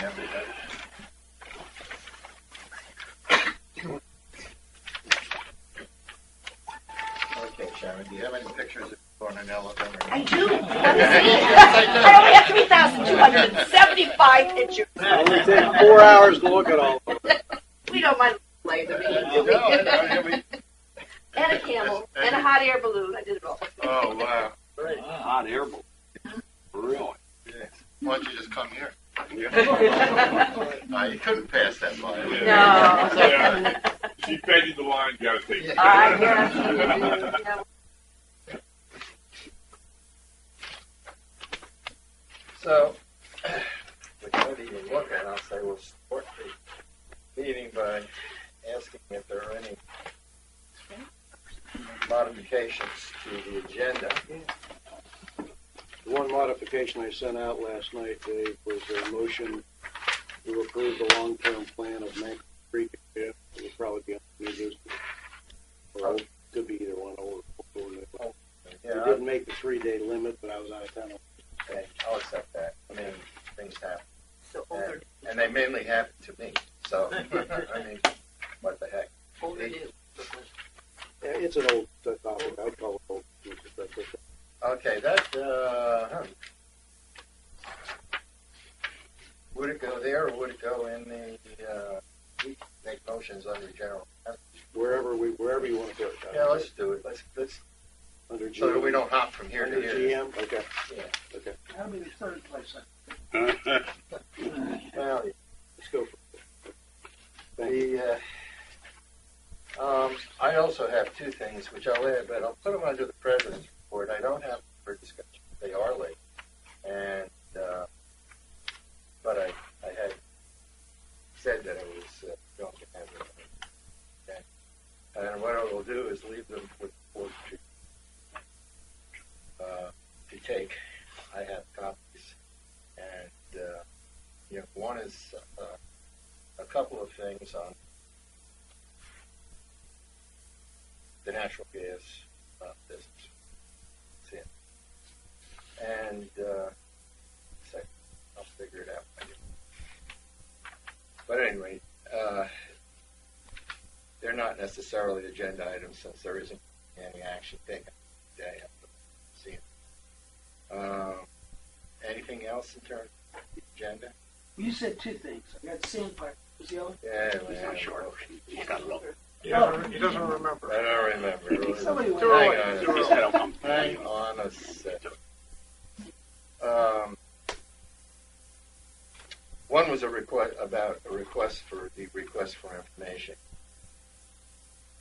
everybody. Okay, Sharon, do you have any pictures of Ornella? I do. You want to see? I only have 3,275 pictures. It only takes 4 hours to look at all of them. We don't mind later. And a camel, and a hot air balloon. I did it all. Oh, wow. Great. Hot air balloon. Really? Yeah. Why don't you just come here? No, you couldn't pass that by. No. Yeah. She fed you the line, you gotta take it. I guess. Yeah. So, before we even look at it, I'll say we'll support the meeting by asking if there are any modifications to the agenda. The one modification I sent out last night, Dave, was a motion to approve the long-term plan of Mank Creek. It will probably be on the new business. Or it could be either one or new. Yeah, We didn't make the 3-day limit, but I was out of town. okay, I'll accept that. I mean, things happen. So older, And they mainly happen to me. So, I mean, what the heck. older do. Yeah, it's an old topic. I'd call it old. That's okay. Okay, would it go there or would it go in the, we make motions under general? Wherever you want to put it. Yeah, let's do it. Let's Under GM. so that we don't hop from here Under to here. GM? Okay. Yeah. Okay. That'll be the third place. Well, Let's go for it. Thank you. I also have two things which I'll add, but I'll put them under the president's report. I don't have them for discussion. They are late, and but I had said that I was going to have them. Okay. And what I will do is leave them for the board to take. I have copies, and one is a couple of things on the natural gas business. See it. And second, I'll figure it out. But anyway, they're not necessarily agenda items since there isn't any action taken today. See it. Anything else in terms of the agenda? You said two things. I got sandpiper. Was the other? Yeah, He's not sure. He's got low. He doesn't remember. I don't remember. Somebody went Hang on a second. One was a request for information.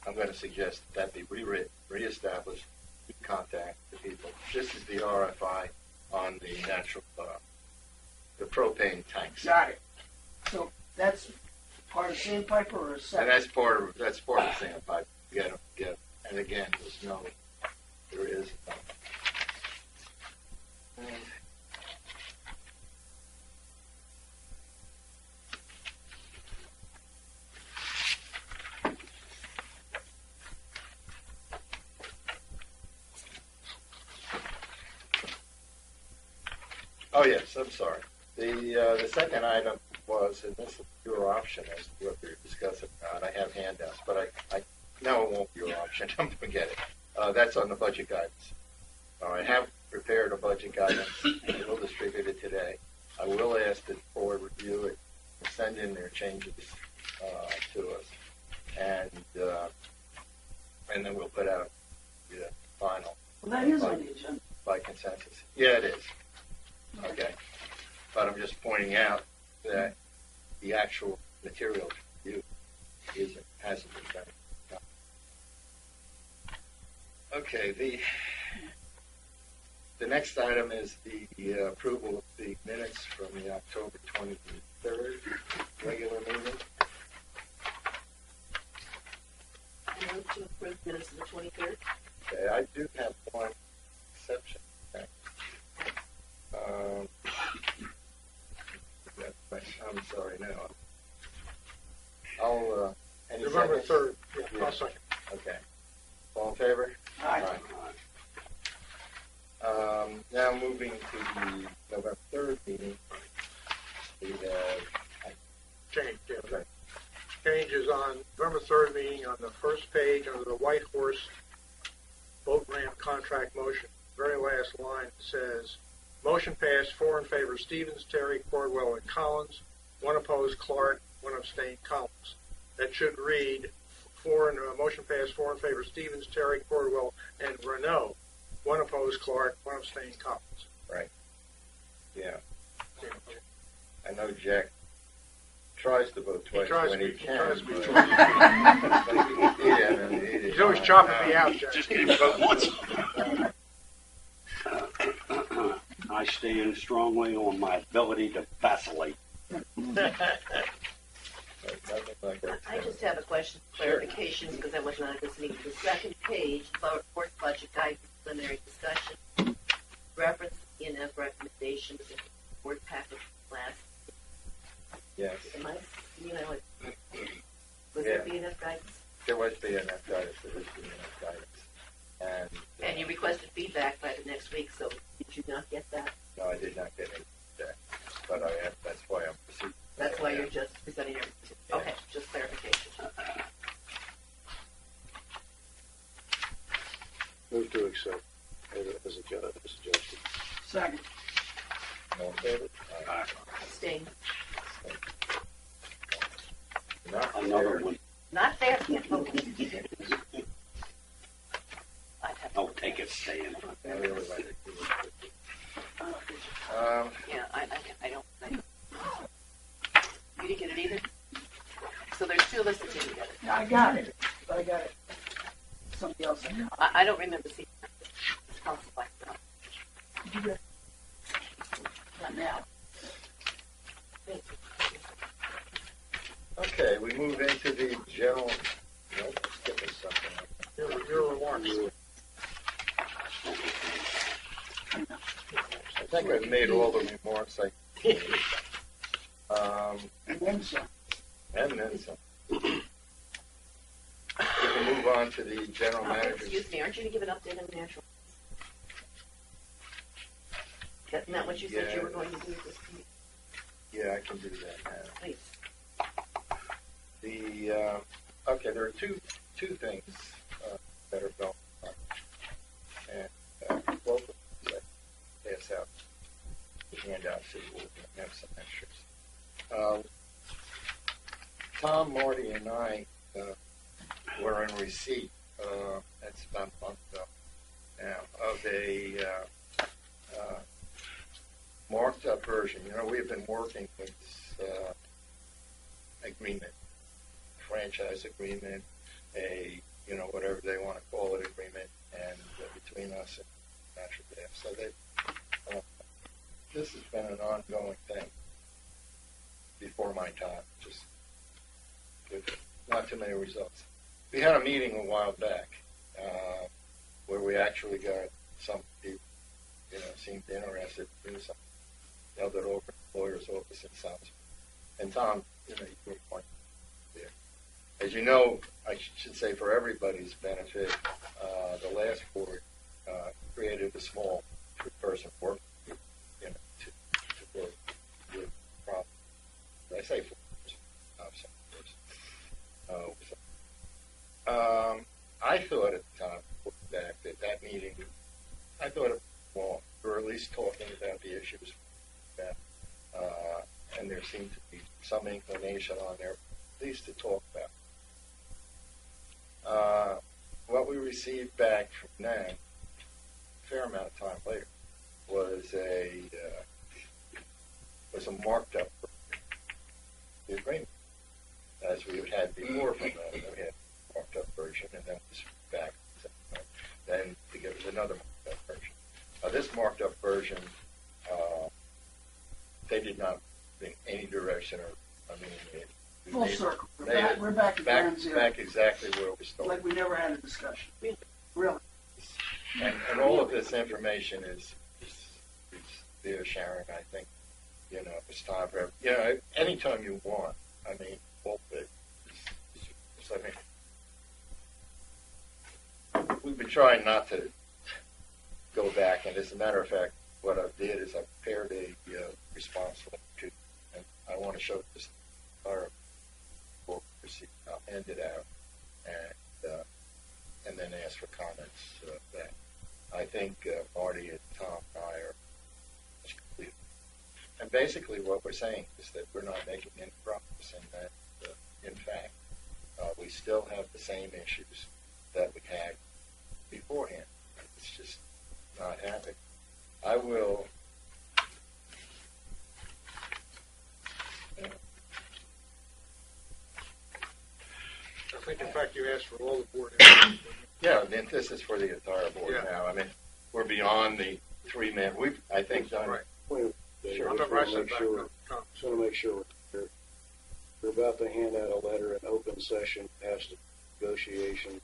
I'm going to suggest that be reestablished, contact the people. This is the RFI on the natural, the propane tanks. Got it. So that's part of sandpiper or a And separate? that's part of the sandpiper. Get them. And again, there is no. Oh yes, I'm sorry. The second item was, and this is your option as to what we're discussing. I have handouts, but I no, it won't be your option. I'm going to get it. That's on the budget guidance. I have prepared a budget guidance. I will distribute it today. I will ask the board review it, send in their changes to us, and then we'll put out the final. Well, that is on the agenda. By consensus. Yeah, it is. Okay. But I'm just pointing out that the actual material review hasn't been done. Okay, the next item is the approval of the minutes from the October 23rd regular meeting. I move to approve minutes of the 23rd. Okay, I do have one exception. Okay. I'm sorry, no. I'll, any November seconds? 3rd. Yeah, I'll second. Okay. All in favor? Aye. Now moving to the November 3rd meeting, we have first page under the White Horse boat ramp contract motion. Very last line says, motion passed, 4 in favor, Stevens, Terry, Cordwell, and Collins. 1 opposed, Clark. 1 abstained, Collins. That should read, motion passed, 4 in favor, Stevens, Terry, Cordwell, and Renault. 1 opposed, Clark. 1 abstained, Collins. Right. Yeah. I know Jack tries to vote twice when he can. tries to be but- twice. Yeah, He's always chopping me out, Jack. Just keep voting. I stand strongly on my ability to vacillate. Nothing like that. I just have a question, Sure. clarification, because I was not listening to the second page, board budget guidance preliminary discussion, reference ENF recommendations in the board package last. Yes, Am I, was there ENF guidance? there was BNF guidance, there was BNF guidance. And you requested feedback by the next week, so did you not get that? No, I did not get any feedback, but that's why I'm proceeding. That's why you're just presenting everything. Yeah. Okay, just clarification. Move to accept as suggested. Second. All in favor? Aye. Abstain. Not Another fair. one. Not fair, can't vote. I'd have to I'll take a stand. I really like it. Yeah, I don't. You didn't get it either? So there's 2 of us that didn't get it. I got it. I got it. Somebody else I got. I don't remember seeing it. It's possible I forgot. You got it. Not now. Thank you. Okay, we move into the general, nope, skipping something. Your remarks. I think I've made all the remarks And then some. and then some. We can move on to the general manager's. Excuse me, aren't you going to give an update on the natural? Isn't that what you said you were going to do this week? Yeah, I can do that now. Please. Okay, there are two things that are going on, and both of them pass out the handout so we'll have some extras. Tom, Marty, and I were in receipt. That's about a month ago now of a marked up version. We've been working with this agreement, franchise agreement, whatever they want to call it, agreement, and between us and Natural Gas. So this has been an ongoing thing before my time, just with not too many results. We had a meeting a while back where we actually got some people, seemed interested in doing something. Held it over at the lawyer's office in South. And Tom, you were point there. As you know, I should say for everybody's benefit, the last board created a small two-person work group, to work with problems. I say four-person, I thought at the time, that meeting, I thought it was long. We were at least talking about the issues that, and there seemed to be some inclination on there, at least to talk about. What we received back from them, a fair amount of time later, was a marked up version of the agreement, as we had before from them. We had a marked up version, and then it was back. Then to give us another marked up version. This marked up version, they did not bring any direction, Full circle. We're back at ground zero. back exactly where we started. Like we never had a discussion. Really. And all of this information is there, Sharon. I think, it's time for, anytime you want. Both of it. We've been trying not to go back, and as a matter of fact, what I did is I prepared a response letter, and I want to show this our book receipt. I'll hand it out, and and then ask for comments then. I think Marty and Tom and I are much completed. And basically what we're saying is that we're not making any progress, and that, in fact, we still have the same issues that we had beforehand. It's just not happening. I will. I think, in fact, you asked for all the board members. Yeah, then this is for the entire board Yeah. now. I mean, we're beyond the 3 minute. We've, I think, done. Right. Wait, Dave, Sure, I I'm just not wanna right make back. sure, just want to make sure we're about to hand out a letter in open session as to negotiations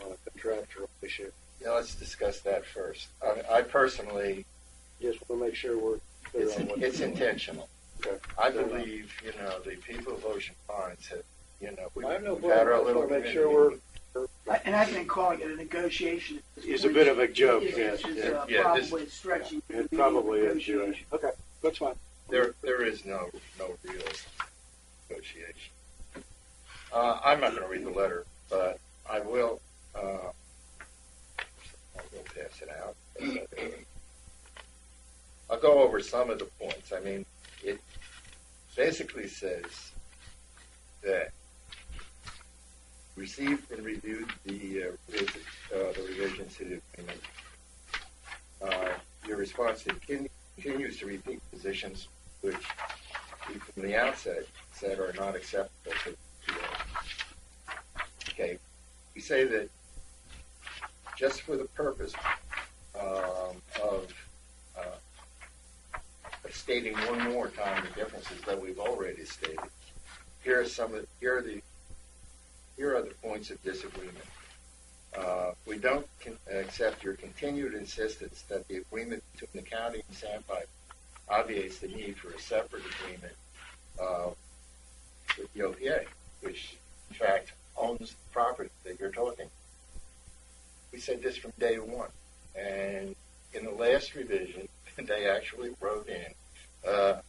on a contractual issue. Yeah, let's discuss that first. I personally, Just want to make sure we're clear on what. it's intentional. Okay. I believe, the people of Ocean Pines have, I have no we've had our problem. I little just want to make committee sure meeting. And I've been calling it a negotiation. It's a bit of a joke, It's yes. probably stretching. to It be a probably is, yeah. negotiation. Okay, that's fine. There is no real negotiation. I'm not going to read the letter, but I will. I'll pass it out. I'll go over some of the points. I mean, it basically says that received and reviewed the revisions to the agreement. Your response continues to repeat positions which we from the outset said are not acceptable to okay. We say that just for the purpose of stating one more time the differences that we've already stated. Here are the points of disagreement. We don't accept your continued insistence that the agreement between the county and Sandpiper obviates the need for a separate agreement with the OPA, which in fact owns the property that you're talking. We said this from day one, and in the last revision, they actually wrote in a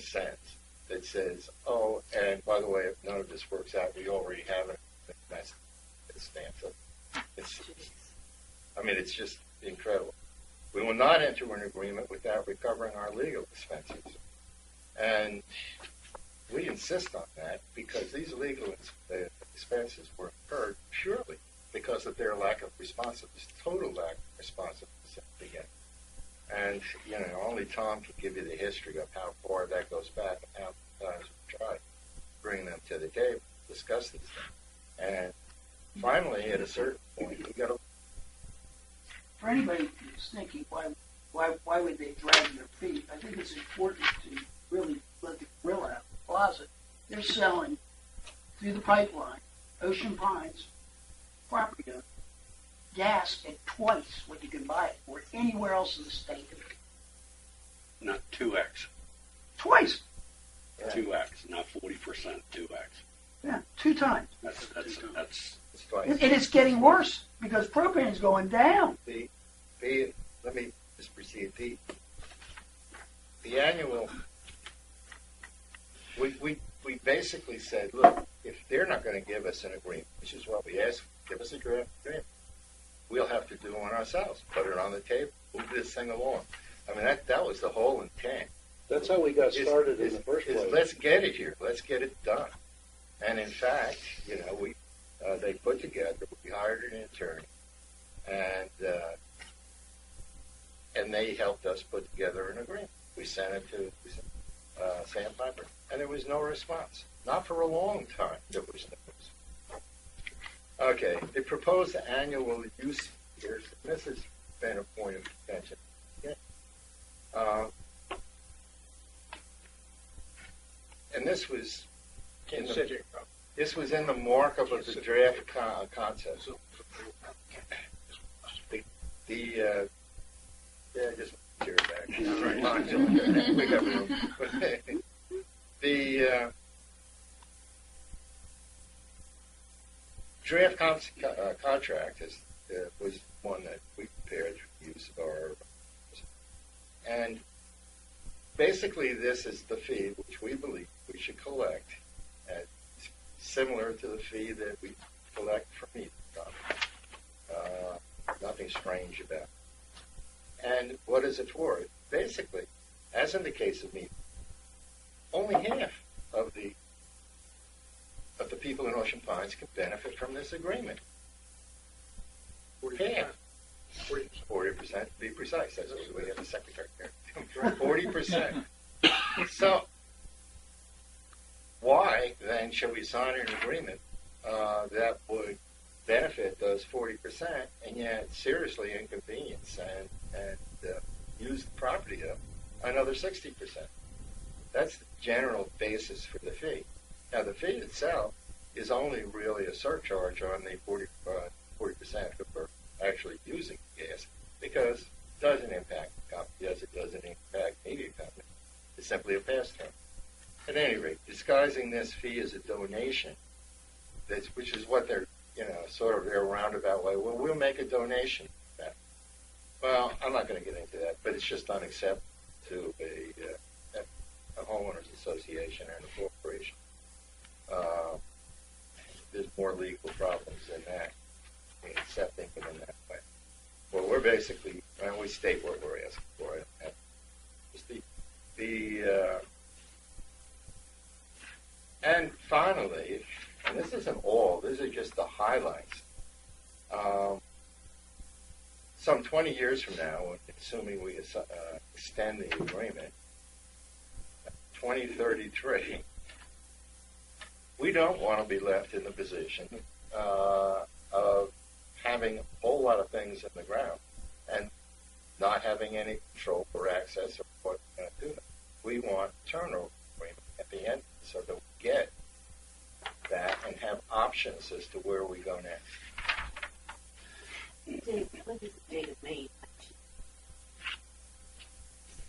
sentence that says, "Oh, and by the way, if none of this works out, we already have it." That's the stance of it's just incredible. We will not enter an agreement without recovering our legal expenses, and we insist on that because these legal expenses were incurred purely because of their lack of responsiveness, total lack of responsiveness at the beginning. And, only Tom can give you the history of how far that goes back and how many times we tried to bring them to the table, discuss these things. And finally, at a certain point, we got to. For anybody who's thinking, why would they drag their feet? I think it's important to really let the grill out of the closet. They're selling through the pipeline, Ocean Pines property owner, gas at twice what you can buy it for anywhere else in the state. Not 2x. Twice. 2x, not 40%, 2x. Yeah, 2 times. That's It's twice. And it's getting worse because propane is going down. Let me just proceed. The annual, we basically said, look, if they're not going to give us an agreement, which is what we asked, give us a draft agreement. We'll have to do one ourselves, put it on the table, move this thing along. I mean, that was the whole intent. That's how we got started in the first place. Let's get it here. Let's get it done. And in fact, they put together. We hired an attorney, and they helped us put together an agreement. We sent it to Sandpiper, and there was no response. Not for a long time. There was no response. Okay, the proposed annual use here. This has been a point of contention. And this was in the markup of the draft concept. Just chair back. We got room. The draft contract was one that we prepared for use of our, and basically this is the fee which we believe we should collect, similar to the fee that we collect from anything strange about it. And what is it for? Basically, as in the case of me, only half of the people in Ocean Pines can benefit from this agreement. 40%. Half. 40% to be precise. That's what we have the secretary here. 40%. So, why then should we sign an agreement that would benefit those 40% and yet seriously inconvenience and use the property up another 60%? That's the general basis for the fee. Now, the fee itself is only really a surcharge on the 40% who are actually using gas, because it doesn't impact the company as it doesn't impact media company. It's simply a pass-through. At any rate, disguising this fee as a donation, which is what they're, sort of their roundabout way. Well, we'll make a donation. Well, I'm not going to get into that, but it's just unacceptable to a homeowners association and a corporation. There's more legal problems than that, accepting them in that way. Well, we're basically, and we state what we're asking for. And finally, and this isn't all, these are just the highlights. Some 20 years from now, assuming we extend the agreement, 2033, we don't want to be left in the position of having a whole lot of things in the ground and not having any control or access or what we're going to do. We want turnover agreement at the end so that we get that and have options as to where we go next. Dave, when is the date of May?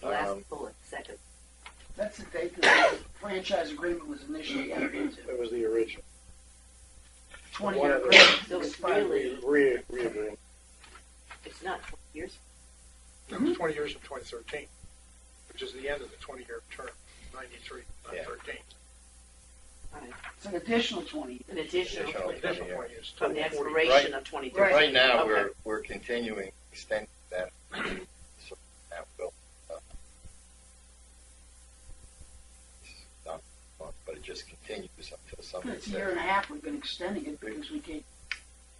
Last bullet, second. That's the date that the franchise agreement was initially entered into. That was the original. 20-year agreement. So it's expired. really, Re-agreement. it's not 20 years. It was 20 years from 2013, which is the end of the 20-year term, 93, not Yeah. 13. Right. It's an additional 20 years. An additional Additional 20 Additional Yeah. 20 years. from the total 40. expiration of 2030. Right. Now Okay. we're continuing extending that. So that will not long, but it just continues until something It's a year and a half we've been extending it because we can't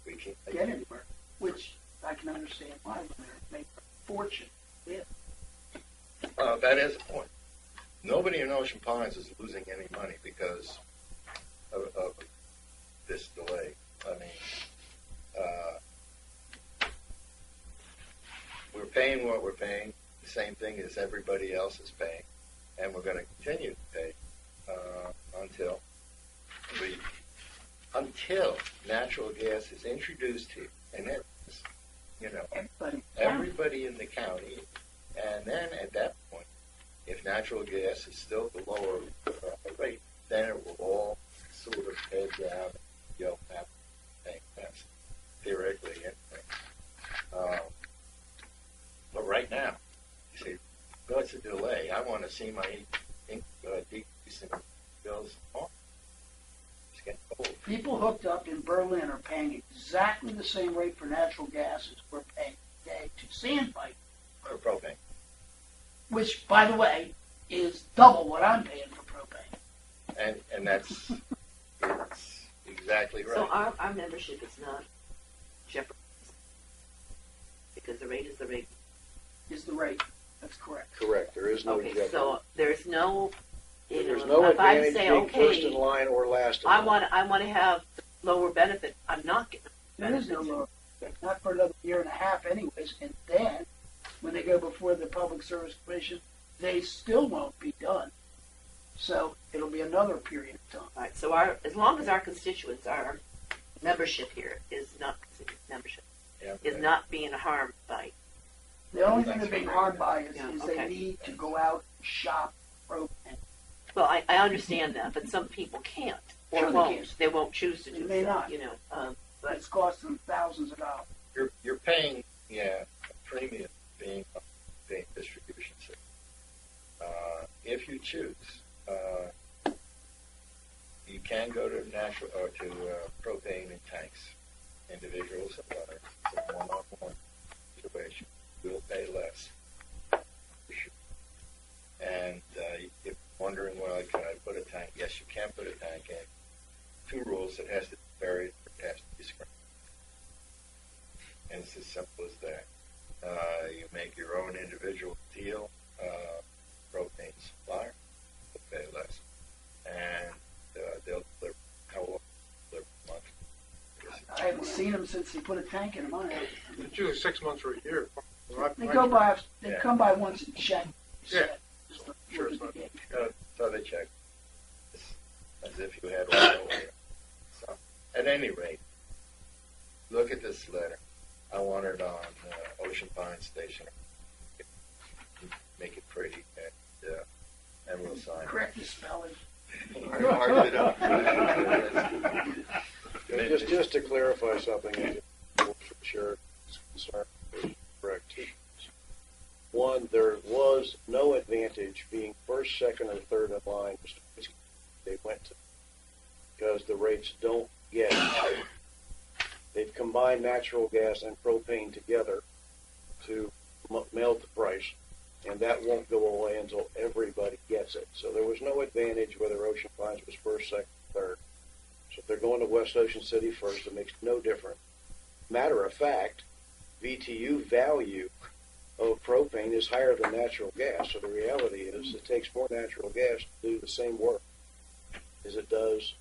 we can get anywhere, which I can understand why when they're making a fortune. Yeah. That is a point. Nobody in Ocean Pines is losing any money because of this delay. I mean, we're paying what we're paying, the same thing as everybody else is paying, and we're going to continue to pay until natural gas is introduced here, and then, everybody in the county, and then at that point, if natural gas is still the lower rate, then it will all sort of head down and you'll have to pay less, theoretically anyway. But right now, you say, well, it's a delay. I want to see my decrease in bills off. It's getting cold. People hooked up in Berlin are paying exactly the same rate for natural gas as we're paying today to Sandpipe, Or propane. which, by the way, is double what I'm paying for propane. And that's it's exactly right. So our membership is not jeopardized because the rate is the rate. Is the rate. That's correct. Correct. There is no Okay, jeopardy. so there's no, There's no if I advantage say, being first in okay, line or last in I line. want to have lower benefit, I'm not getting There is benefits. no lower, not for another year and a half anyways, and then, when they go before the Public Service Commission, they still won't be done. So, it'll be another period of time. All right, so as long as our constituents, our membership here is not being harmed by. The only thing they're being harmed by is, Yeah, is okay. they need to go out and shop propane. Well, I understand that, but some people can't or Sure they won't. can't. They won't choose to They do may so. not. But It's costing them thousands of dollars. You're paying a premium being distribution system. If you choose, you can go to natural or to propane in tanks, individuals, one-on-one. it's as simple as that. You make your own individual deal, propane supplier, will pay less, and they'll deliver. How long? Deliver a month. I haven't seen them since they put a tank in mine. It's usually 6 months or a year. They go by. They Yeah. come by once and check. Yeah. Sure. So they check. It's as if you had oil here. So, at any rate, look at this letter. I want it on Ocean Pine Station. Make it pretty, and we'll sign it. Correct the spelling. Marked it up. Just to clarify something, and for sure, it's concerned, correct. One, there was no advantage being first, second, or third in line. They went to because the rates don't get. They've combined natural gas and propane together to melt the price, and that won't go away until everybody gets it. So there was no advantage whether Ocean Pines was first, second, third. So if they're going to West Ocean City first, it makes no difference. Matter of fact, VTU value of propane is higher than natural gas. So the reality is it takes more natural gas to do the same work as it does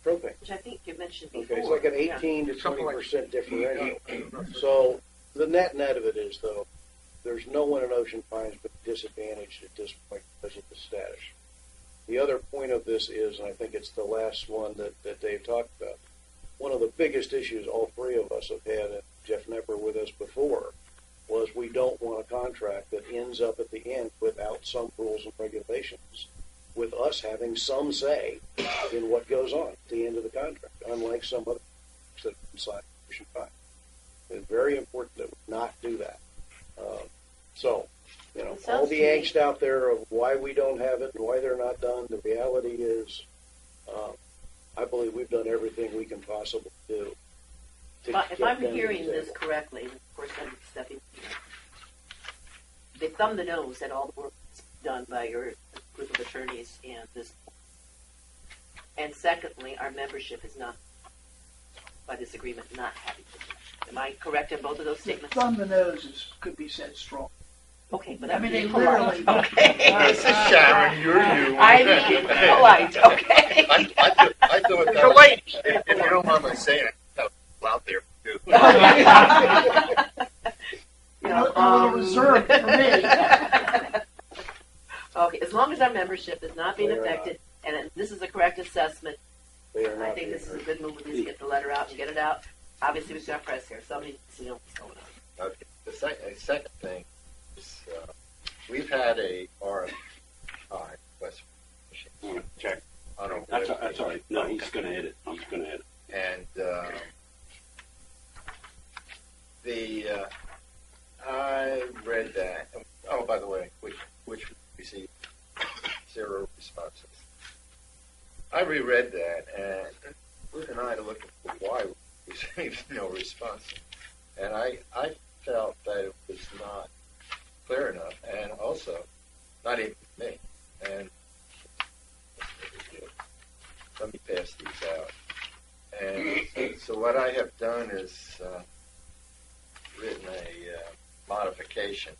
propane. Which I think you mentioned before. Okay, it's like an Yeah. 18 to Something 20% differential. So the net of it is, though, there's no one in Ocean Pines but disadvantaged at this point because of the status. The other point of this is, and I think it's the last one that Dave talked about, one of the biggest issues all three of us have had, and Jeff Nepper with us before, was we don't want a contract that ends up at the end without some rules and regulations, with us having some say in what goes on at the end of the contract, unlike some other that have been signed Ocean Pine. It's very important that we not do that. So, you know, It sounds all the to me- angst out there of why we don't have it and why they're not done, the reality is, I believe we've done everything we can possibly do. to If get I'm them to the hearing this table. correctly, and of course I'm stepping, they thumb the nose at all the work that's done by your group of attorneys and this. And secondly, our membership is not, by this agreement, not having to. Am I correct in both of those statements? Thumb the nose could be said strong. Okay, but I I'm mean, being they polite. literally- Okay. This is Sharon, you're you. I'm being polite, okay? I thought that The was, ladies. if you don't mind my saying it, that was out there too. A little reserved for me. Okay, as long as our membership is not being They are affected, and this is the correct assessment, They are I not think being this is a heard. good move, at least get the letter out and get it out. Obviously, we've got press here, somebody needs to know what's going on. Okay. The second thing is we've had a RFI, West Virginia, Check. on a That's all right. No, he's going to hit it. He's going to hit it. And I read that. Oh, by the way, which received 0 responses. I reread that, and Ruth and I looked at why we received no response, and I felt that it was not clear enough, and also not even me. And let me pass these out. And so what I have done is written a modification,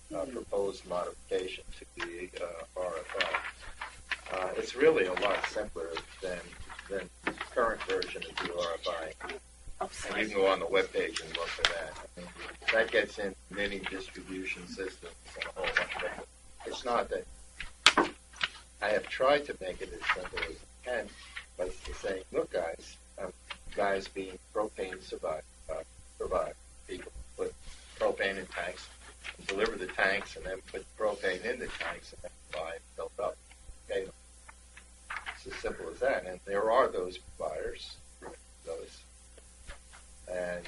proposed modification to the RFI. It's really a lot simpler than the current version of the RFI. Oh, And you can go on the webpage and look for that. I mean, that gets in many distribution systems and a whole bunch of things. It's not that I have tried to make it as simple as I can, but to say, look, guys being propane provide people put propane in tanks, deliver the tanks, and then put propane in the tanks, and then buy it filled up. Okay, it's as simple as that. And there are those providers, those. And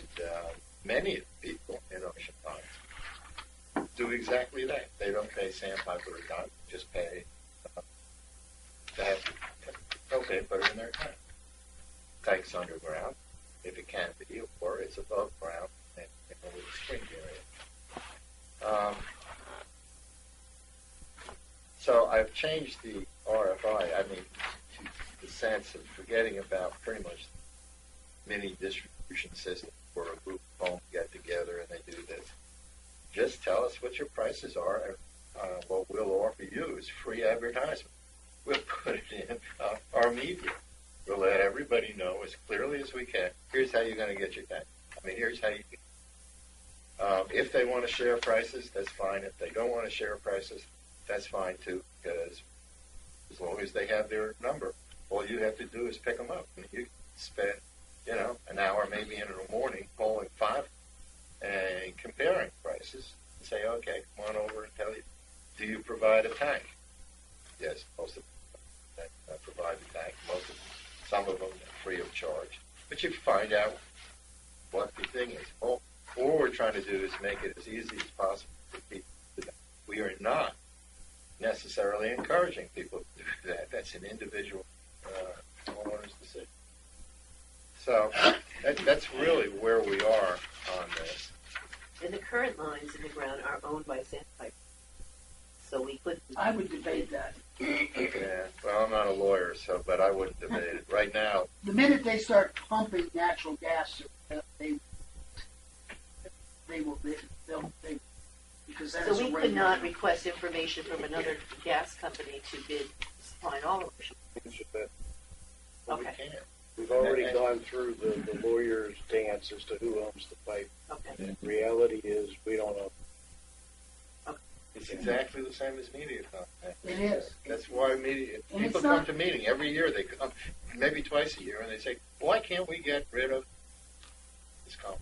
many of the people in Ocean Pines do exactly that. They don't pay sandpiper or dime, just pay to have propane put it in their tank. Tank's underground, if it can be, or it's above ground and with a spring area. So I've changed the RFI, I mean, to the sense of forgetting about pretty much many distribution systems where a group of homes get together just tell us what your prices are, and what we'll offer you is free advertisement. We'll put it in our media. We'll let everybody know as clearly as we can. Here's how you're going to get your tank. I mean, here's how you. If they want to share prices, that's fine. If they don't want to share prices, that's fine too. Because as long as they have their number, all you have to do is pick them up. I mean, you spend, an hour maybe in the morning calling 5 and comparing prices and say, okay, come on over and tell you, do you provide a tank? Yes, most of them provide the tank. Some of them are free of charge. But you find out what the thing is. All we're trying to do is make it as easy as possible for people to do that. We are not necessarily encouraging people to do that. That's an individual homeowner's decision. So that's really where we are on this. And the current lines in the ground are owned by Sandpiper. So we couldn't. I would debate that. Yeah, well, I'm not a lawyer, but I wouldn't debate it. Right now, The minute they start pumping natural gas, they will, because that So is a we could regular- not request information from another gas company to bid supplying all of it. we Okay. can't. We've already gone through the lawyer's dance as to who owns the pipe. Okay. The reality is, we don't know. It's exactly the same as MediaCom. It is. That's why And people it's come not- to meeting every year. They come maybe twice a year, and they say, "Why can't we get rid of this company?"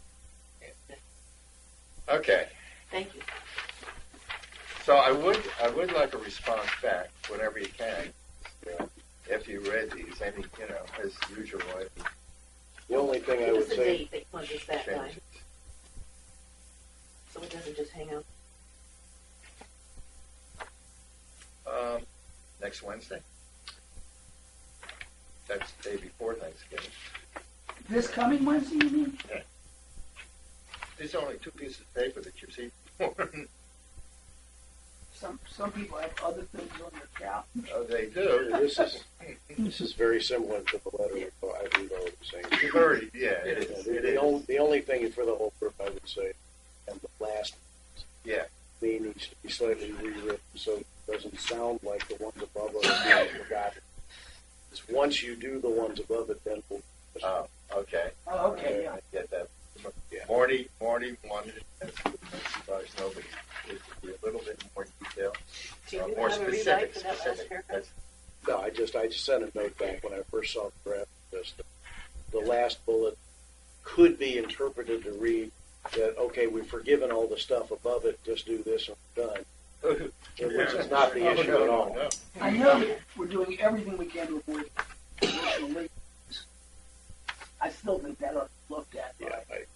Okay, Thank you. so I would like a response back whenever you can. After you read these, as usual, The only thing I Give would us the say, date they want us that time, changes. so it doesn't just hang out. Next Wednesday. That's the day before Thanksgiving. This coming Wednesday, you mean? There's only 2 pieces of paper that you've seen before. Some people have other things on their calendar. Oh, they do. this is very similar to the letter we've already seen. You've already, it is. The only thing for the whole group, I would say, and the last Yeah. B needs to be slightly rewritten so it doesn't sound like the ones above it are being forgotten. Because once you do the ones above it, then we'll. Oh, okay. Oh, okay, yeah. I get that. Yeah. Marty wanted, as far as nobody, it to be a little bit more detail, Do you more have a specific. rewrite for that last Specific. paragraph? No, I just sent a note back when I first saw the draft of this. The last bullet could be interpreted to read that, okay, we've forgiven all the stuff above it, just do this and we're done. Which is not the issue at all. No. I know that we're doing everything we can to avoid additional leaks. I still think that ought to be looked at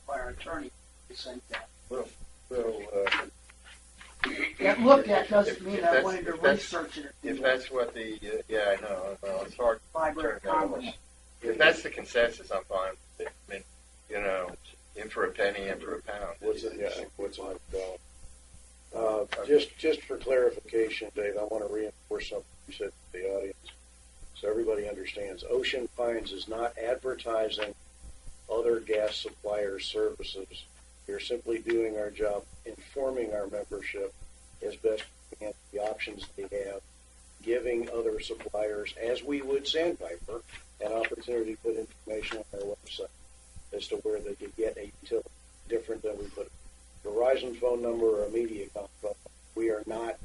by our attorney. To think that. Well, That looked at doesn't mean If I that's- wanted to if that's- research it. if that's what the, I know, well, it's hard to Library of turn that Congress. over. If that's the consensus, I'm fine with it. I mean, in for a penny, in for a pound. What's on it? Just for clarification, Dave, I want to reinforce something you said to the audience, so everybody understands. Ocean Pines is not advertising other gas suppliers' services. We're simply doing our job, informing our membership as best we can the options they have, giving other suppliers, as we would Sandpiper, an opportunity to put information on their website as to where they could get a utility different than we put a Verizon phone number or a MediaCom phone. We are not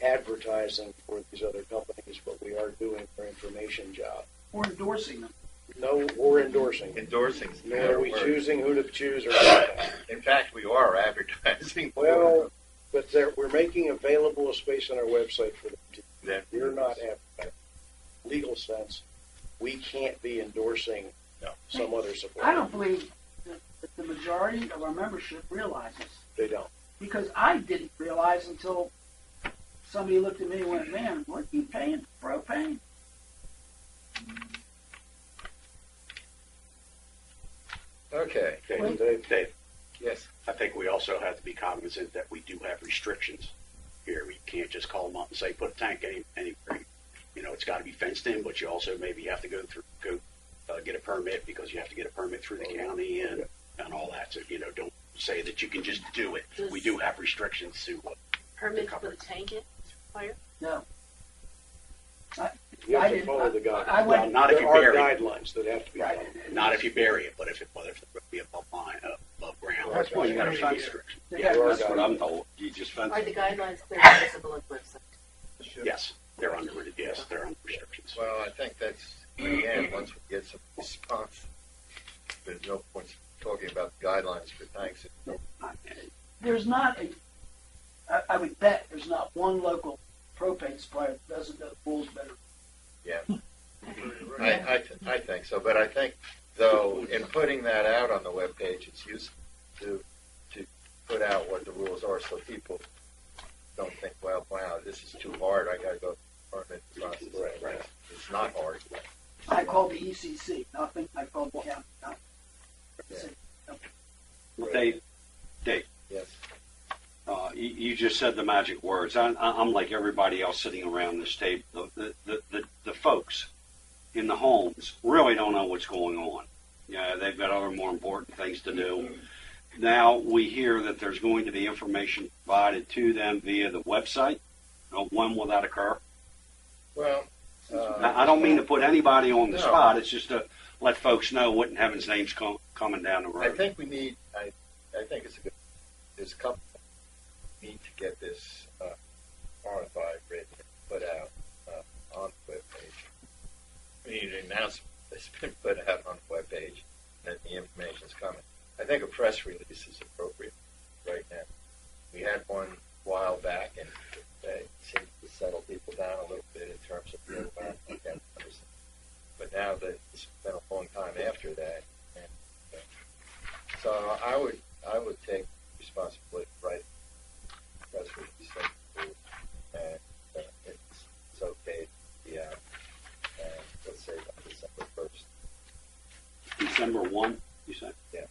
advertising for these other companies, but we are doing their information job. Or endorsing them. No, or endorsing. Endorsing. Nor are we choosing who to choose or not. In fact, we are advertising. Well, but we're making available a space on our website for them to. Then We're not advertising. Legal sense, we can't be endorsing some other supplier. I don't believe that the majority of our membership realizes. They don't. Because I didn't realize until somebody looked at me and went, man, what are you paying for propane? Okay. Dave, Yes. I think we also have to be cognizant that we do have restrictions here. We can't just call them up and say, put a tank anywhere. It's got to be fenced in, but you also maybe have to go get a permit because you have to get a permit through the county and all that. So, say that you can just do it. We do have restrictions to Permit to put a tank in fire? No. You I have to didn't- follow the I guidelines. went- Not if There you are bury. guidelines that have to be Right. followed. Not if you bury it, but if it be above ground. That's why you got a fence restriction. They Yeah, have- that's what I'm told. You just fence Are the it. guidelines clearly visible on the website? Yes, they're under restrictions. Well, I think that's, again, once we get some response, there's no point talking about guidelines for tanks. There's not I would bet there's not one local propane supplier that doesn't know the rules better. Yeah. I think so, but I think, though, in putting that out on the webpage, it's useful to put out what the rules are so people don't think, well, wow, this is too hard, I gotta go permit process. Right. It's not hard. I called the ECC, nothing. I called the county, nothing. Dave, Yes. you just said the magic words. I'm like everybody else sitting around this table. The folks in the homes really don't know what's going on. Yeah, they've got other more important things to do. Now we hear that there's going to be information provided to them via the website. When will that occur? Well, I don't mean to put anybody on the No. spot. It's just to let folks know what in heaven's name's coming down the road. I think we need, I think there's a couple, we need to get this RFI written and put out on the webpage. We need an announcement that's been put out on the webpage that the information's coming. I think a press release is appropriate right now. We had one a while back, and it seemed to settle people down a little bit in terms of the environment. But now that it's been a long time after that, and so I would take responsibility for writing a press release, and it's okay to be out, and let's say by December 1st. December 1, you said? Yeah.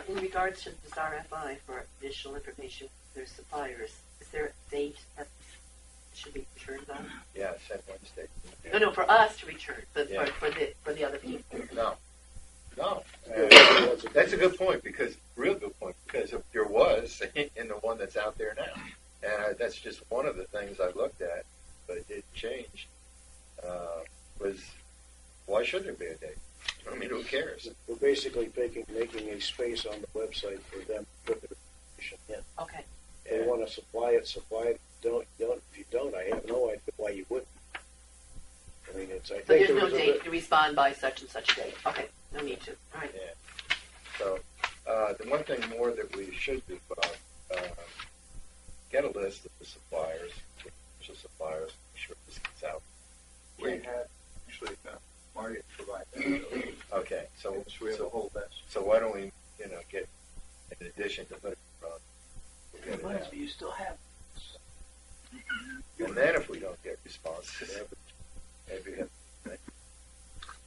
In regards to this RFI for additional information for their suppliers, is there a date that should be returned on? Yeah, I said Wednesday. No, for us to return, but Yeah. for the other people. No. Yeah, That's a good point, real good point, because if there was in the one that's out there now, and that's just one of the things I looked at, but it did change, was why should there be a date? I mean, who cares? We're basically making a space on the website for them to put their information in. Okay. If they want to supply it, supply it. Don't. If you don't, I have no idea why you wouldn't. I mean, I So think there's there no was a date bit- to respond by such and such date. Okay, no need to. All right. Yeah. So the one thing more that we should do, get a list of the suppliers, potential suppliers, make sure this gets out. We had, actually, Marty provide that. Okay, so We have a whole list. So why don't we, get, in addition to put it on, we'll get it Reminds out. me, you still have. And then if we don't get responses, maybe we have,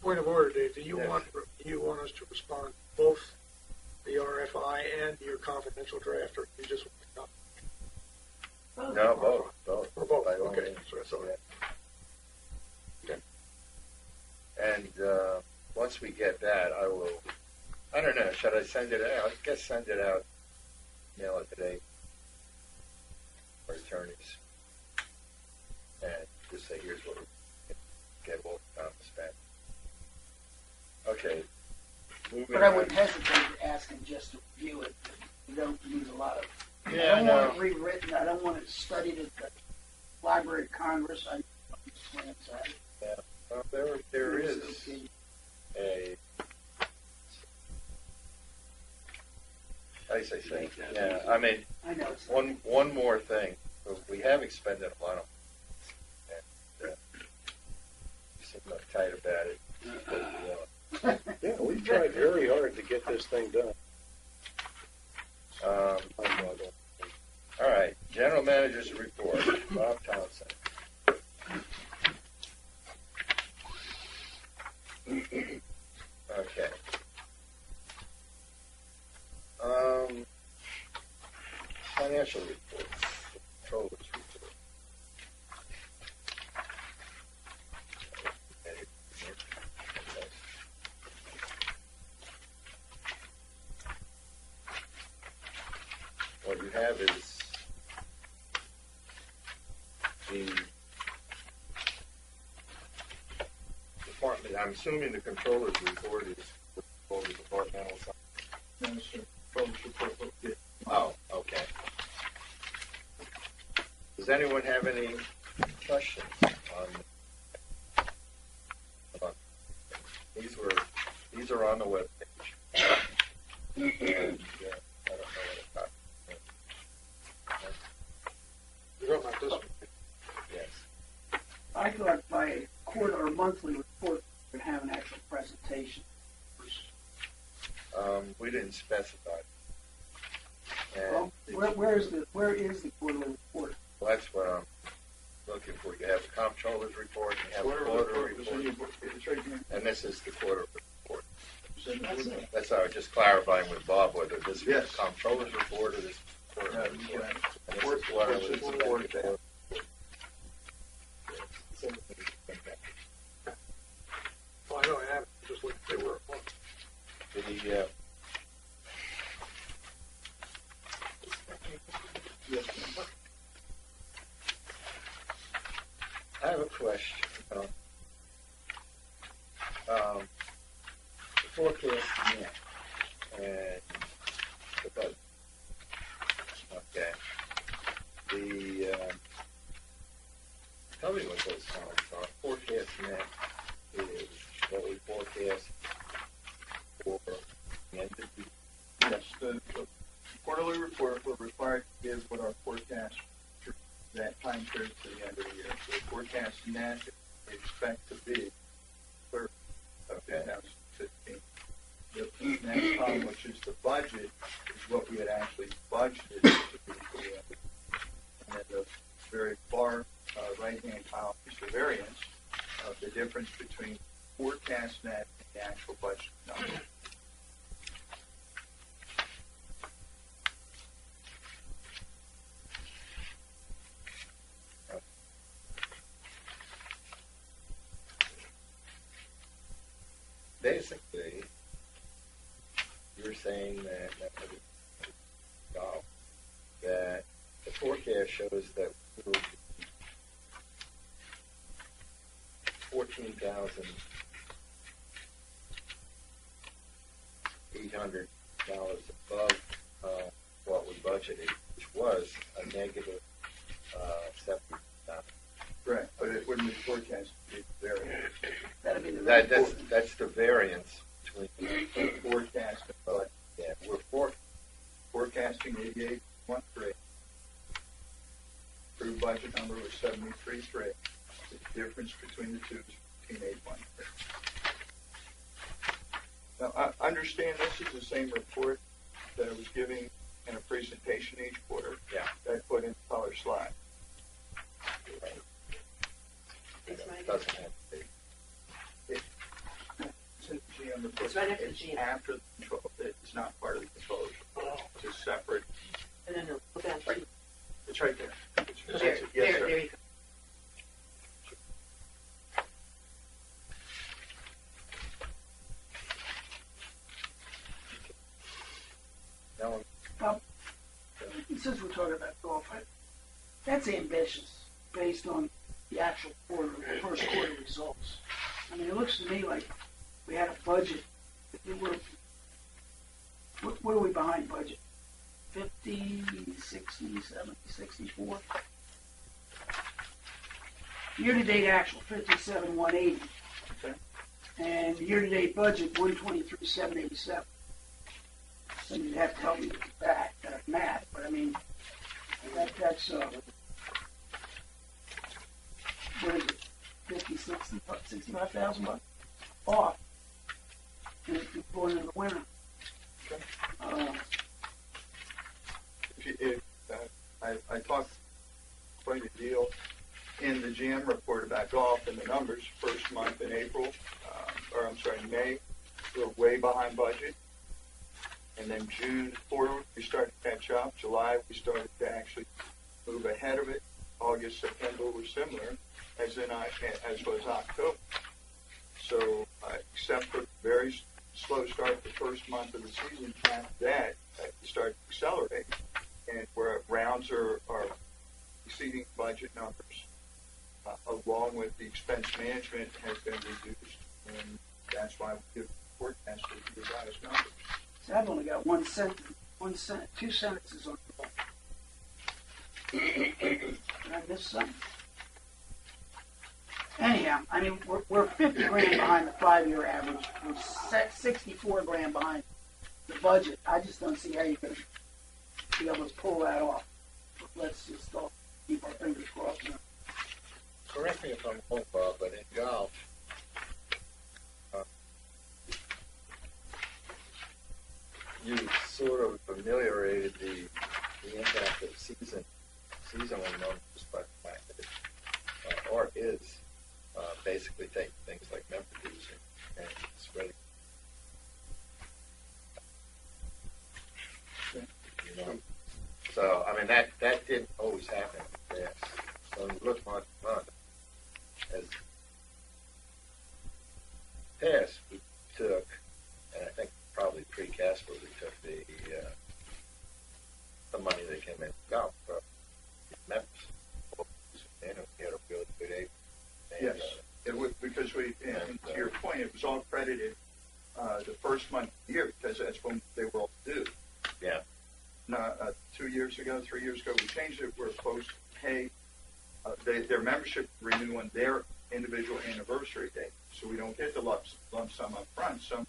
Point of order, Dave. Do you Yes. want us to respond to both the RFI and your confidential draft, or you just want to no, both. Or both, By all okay. means. So- Yeah. And once we get that, I don't know, should I send it out? I guess send it out, mail it today, for attorneys. And just say, here's what we get Walter Thomas back. Okay. Moving But I on. wouldn't hesitate to ask him just to review it. You don't need a lot of. Yeah, I don't want no. it rewritten. I don't want it studied at the Library of Congress. I understand that. Well, there is Okay. a. How do you say? Yeah, I mean, I know. It's one more thing. We have expended a lot of money, and seem uptight about it. Yeah, we've tried very hard to get this thing done. All right, General Manager's report, Bob Thompson. Okay. Financial report, controller's report. you have is the department, I'm assuming the controller's report is for the departmental side. No, sir. Controller's report will get. Oh, okay. Does anyone have any questions on these are on the webpage. And, I don't know what about. You're talking about this one. Yes. I thought by a quarter or monthly report, we would have an actual presentation. We didn't specify. Well, And where is the quarterly report? well, that's what I'm looking for. You have the comptroller's report, you have the Quarterly quarter report is in your report, book. It's right here. and this is the quarter report. It's in the That's book. it. That's all. Just clarifying with Bob whether this is Yes. the comptroller's report or this is the No, quarterly you report. got it. And this Report- is what I report was is report expecting there. for. Well, I know I have it. Just look, they were. The, Yes. I have a question. The forecast net and the budget. Okay. Tell me what those columns are. Forecast net is what we forecast for the end of the Yes, the quarterly report, we're required to give what our forecast for that time period to the end of the year. So the forecast net, we expect to be third of 2015. The next column, which is the budget, is what we had actually budgeted to be for the end of the year. And then the very far right-hand column is the variance of the difference between forecast net and the actual budget number. basically, you're saying that that the forecast shows that we will be $14,800 above what we budgeted, which was a negative 70,000. Correct, but it wouldn't be forecast, it'd be variance. That'd be the That's the variance between Forecast, but yeah, we're forecasting 88.13. Approved budget number was 73.3. The difference between the two is 15.813. Now, I understand this is the same report that I was giving in a presentation each quarter. Yeah. That I put in color slide. It's right here. doesn't have to be. It's in the GM report. It's right after the GM. After the control. It's not part of the controller's report. It's a separate. No, go down. It's right there. There, Yes, there, sir. there you go. Now, Since we're talking about golf, that's ambitious based on the actual first quarter results. I mean, it looks to me like we had a budget. What are we behind budget? 50, 60, 70, 64? Year-to-date actual, 57, 180. Okay. And year-to-date budget, 123, 787. So you'd have to help me with that math, but I mean, that's what is it, 50, 60, 65,000 bucks off. And it's going into the winter. I talked quite a deal in the GM report about golf and the numbers. First month in May, we're way behind budget. And then June forward, we started to catch up. July, we started to actually move ahead of it. August, September were similar, as was October. So, except for very slow start the first month of the season, after that, we started to accelerate. And we're budget numbers, along with the expense management has been reduced, and that's why we give forecast with the revised numbers. So I've only got one sentence, two sentences on the book. Did I miss something? Anyhow, I mean, we're 50 grand behind the 5-year average. We're 64 grand behind the budget. I just don't see how you're going to be able to pull that off. But let's just all keep our fingers crossed. Correct me if I'm wrong, Bob, but in golf, you sort of ameliorated the impact of seasonal numbers by the fact that art is basically taking things like member dues and spreading. You know, so I mean that didn't always happen. Yes. So when you look month to month, as past we took, and I think probably pre-Casper we took the money that came in golf from members, and we had a really good aid. Yes, it was because and to your point, it was all credited the first month of the year because that's when they were all due. Yeah. Now, 3 years ago, we changed it. We're supposed to pay their membership renew on their individual anniversary date, so we don't get the lump sum up front. Some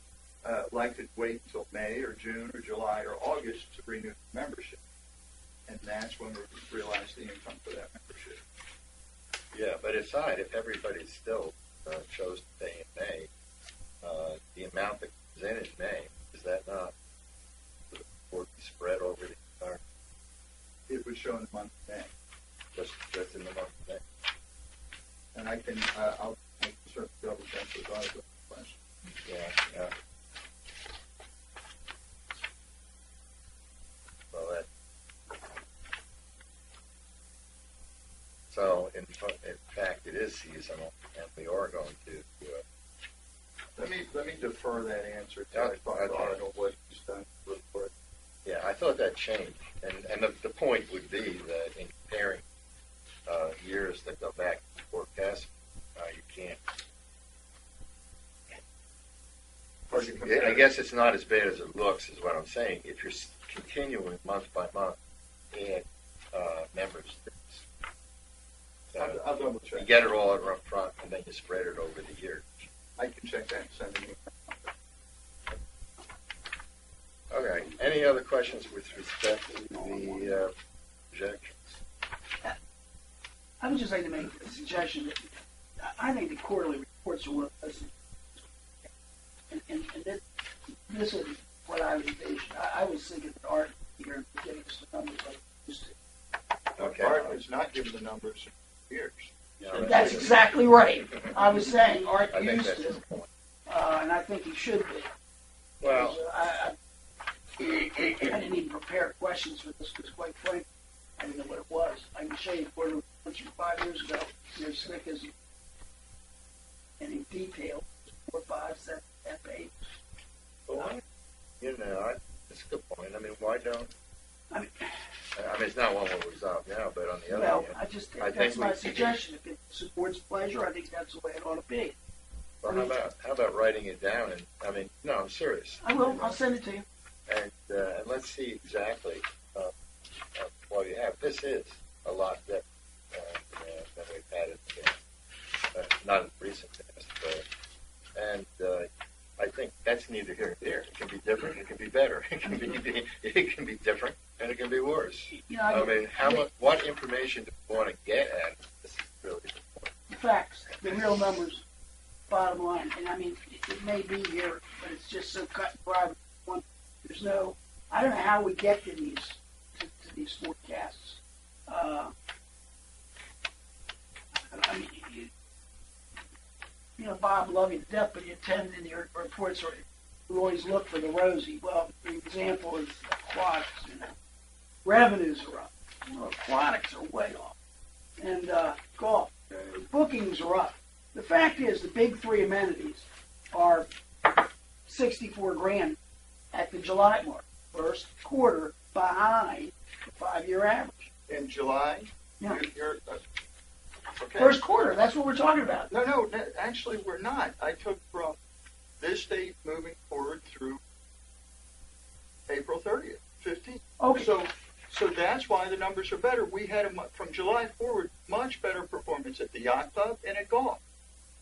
like to wait until May or June or July or August to renew membership, and that's when we realize the income for that membership. Yeah, but aside, if everybody still chose to pay in May, the amount that comes in May, is that not spread over the entire? It would show in the month of May. Just in the month of May. And I can, I'll certainly double check with all the questions. Yeah. Well, so in fact, it is seasonal, and we are going to. Let me defer that answer to Yeah, I don't know what he's done for it. Yeah, I thought that changed, and the point would be that in comparing years that go back to forecast, you can't. I guess it's not as bad as it looks, is what I'm saying. If you're continuing month by month, add members. I'll double check. You get it all up front, and then you spread it over the year. I can check that and send it. Okay. Any other questions with respect to the projections? I would just like to make a suggestion that I think the quarterly reports are one of those, and this is what I was envisioning. I was thinking that Art here and giving us the numbers like used to. Okay. Art has not given the numbers in years. Yeah, That's exactly right. I was saying Art I think used that's to, the point. and I think he should be. Well, I didn't even prepare questions for this because, quite frankly, I didn't know what it was. I can show you quarterly reports from 5 years ago. They're slick as and in detail, 4, 5, 7, 8. well, that's a good point. I mean, why don't? I mean, it's not one we'll resolve now, but on the other well, hand, I just I that's think my we- suggestion. If it supports pleasure, I think that's the way it ought to be. well, how about writing it down? And I mean, no, I'm serious. I will. I'll send it to you. And let's see exactly what you have. This is a lot different than we've had in the past. Not in recent past, and I think that's neither here nor there. It can be different. It can be better. It can be different, and it can be worse. You know, I mean, what information do we want to get at? This is really the point. facts, the real numbers, bottom line. And I mean, it may be here, but it's just so cut and dry. There's no, I don't know how we get to these forecasts. I mean, you know, Bob, love you to death, but you tend in your reports, or you always look for the rosy. Well, the example is aquatics. You know, revenues are up. Well, aquatics are way off, and golf bookings are up. The fact is, the big three amenities are 64 grand at the July mark, first quarter behind the 5-year average. In July, Yeah. Okay. First quarter, that's what we're talking about. No, actually, we're not. I took from this date moving forward through April 30th, 15th. Okay. So that's why the numbers are better. We had from July forward much better performance at the yacht club and at golf,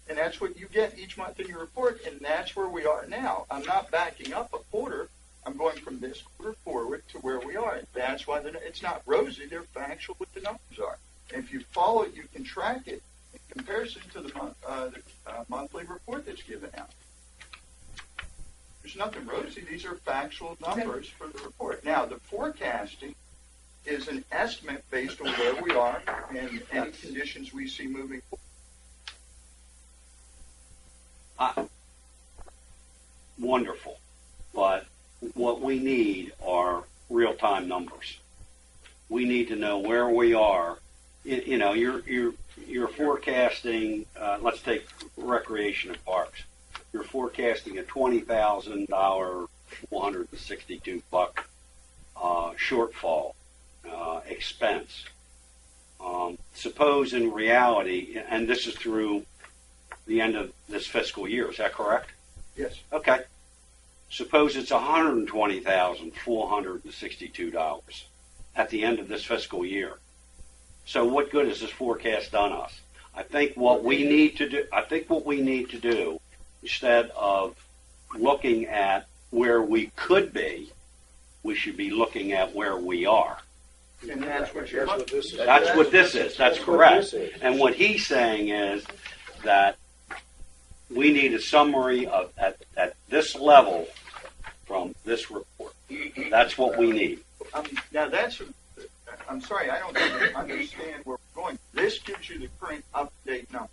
and that's what you get each month in your report, and that's where we are now. I'm not backing up a quarter. I'm going from this quarter forward to where we are, and that's why it's not rosy. They're factual what the numbers are. And if you follow it, you can track it in comparison to the monthly report that's given out. There's nothing rosy. These are factual numbers for the report. Now, the forecasting is an estimate based on where we are and any conditions we see moving forward. Wonderful, but what we need are real-time numbers. We need to know where we are. You know, you're forecasting. Let's take recreation and parks. You're forecasting a $20,000, $462 shortfall expense. Suppose in reality, and this is through the end of this fiscal year. Is that correct? Yes. Okay. Suppose it's $120,462 at the end of this fiscal year. So what good has this forecast done us? I think what we need to do, instead of looking at where we could be, we should be looking at where we are. And that's what this is. That's what this is. That's what correct. this is. And what he's saying is that we need a summary of at this level from this report. That's what we need. Now I'm sorry, I don't understand where we're going. This gives you the current up-to-date number,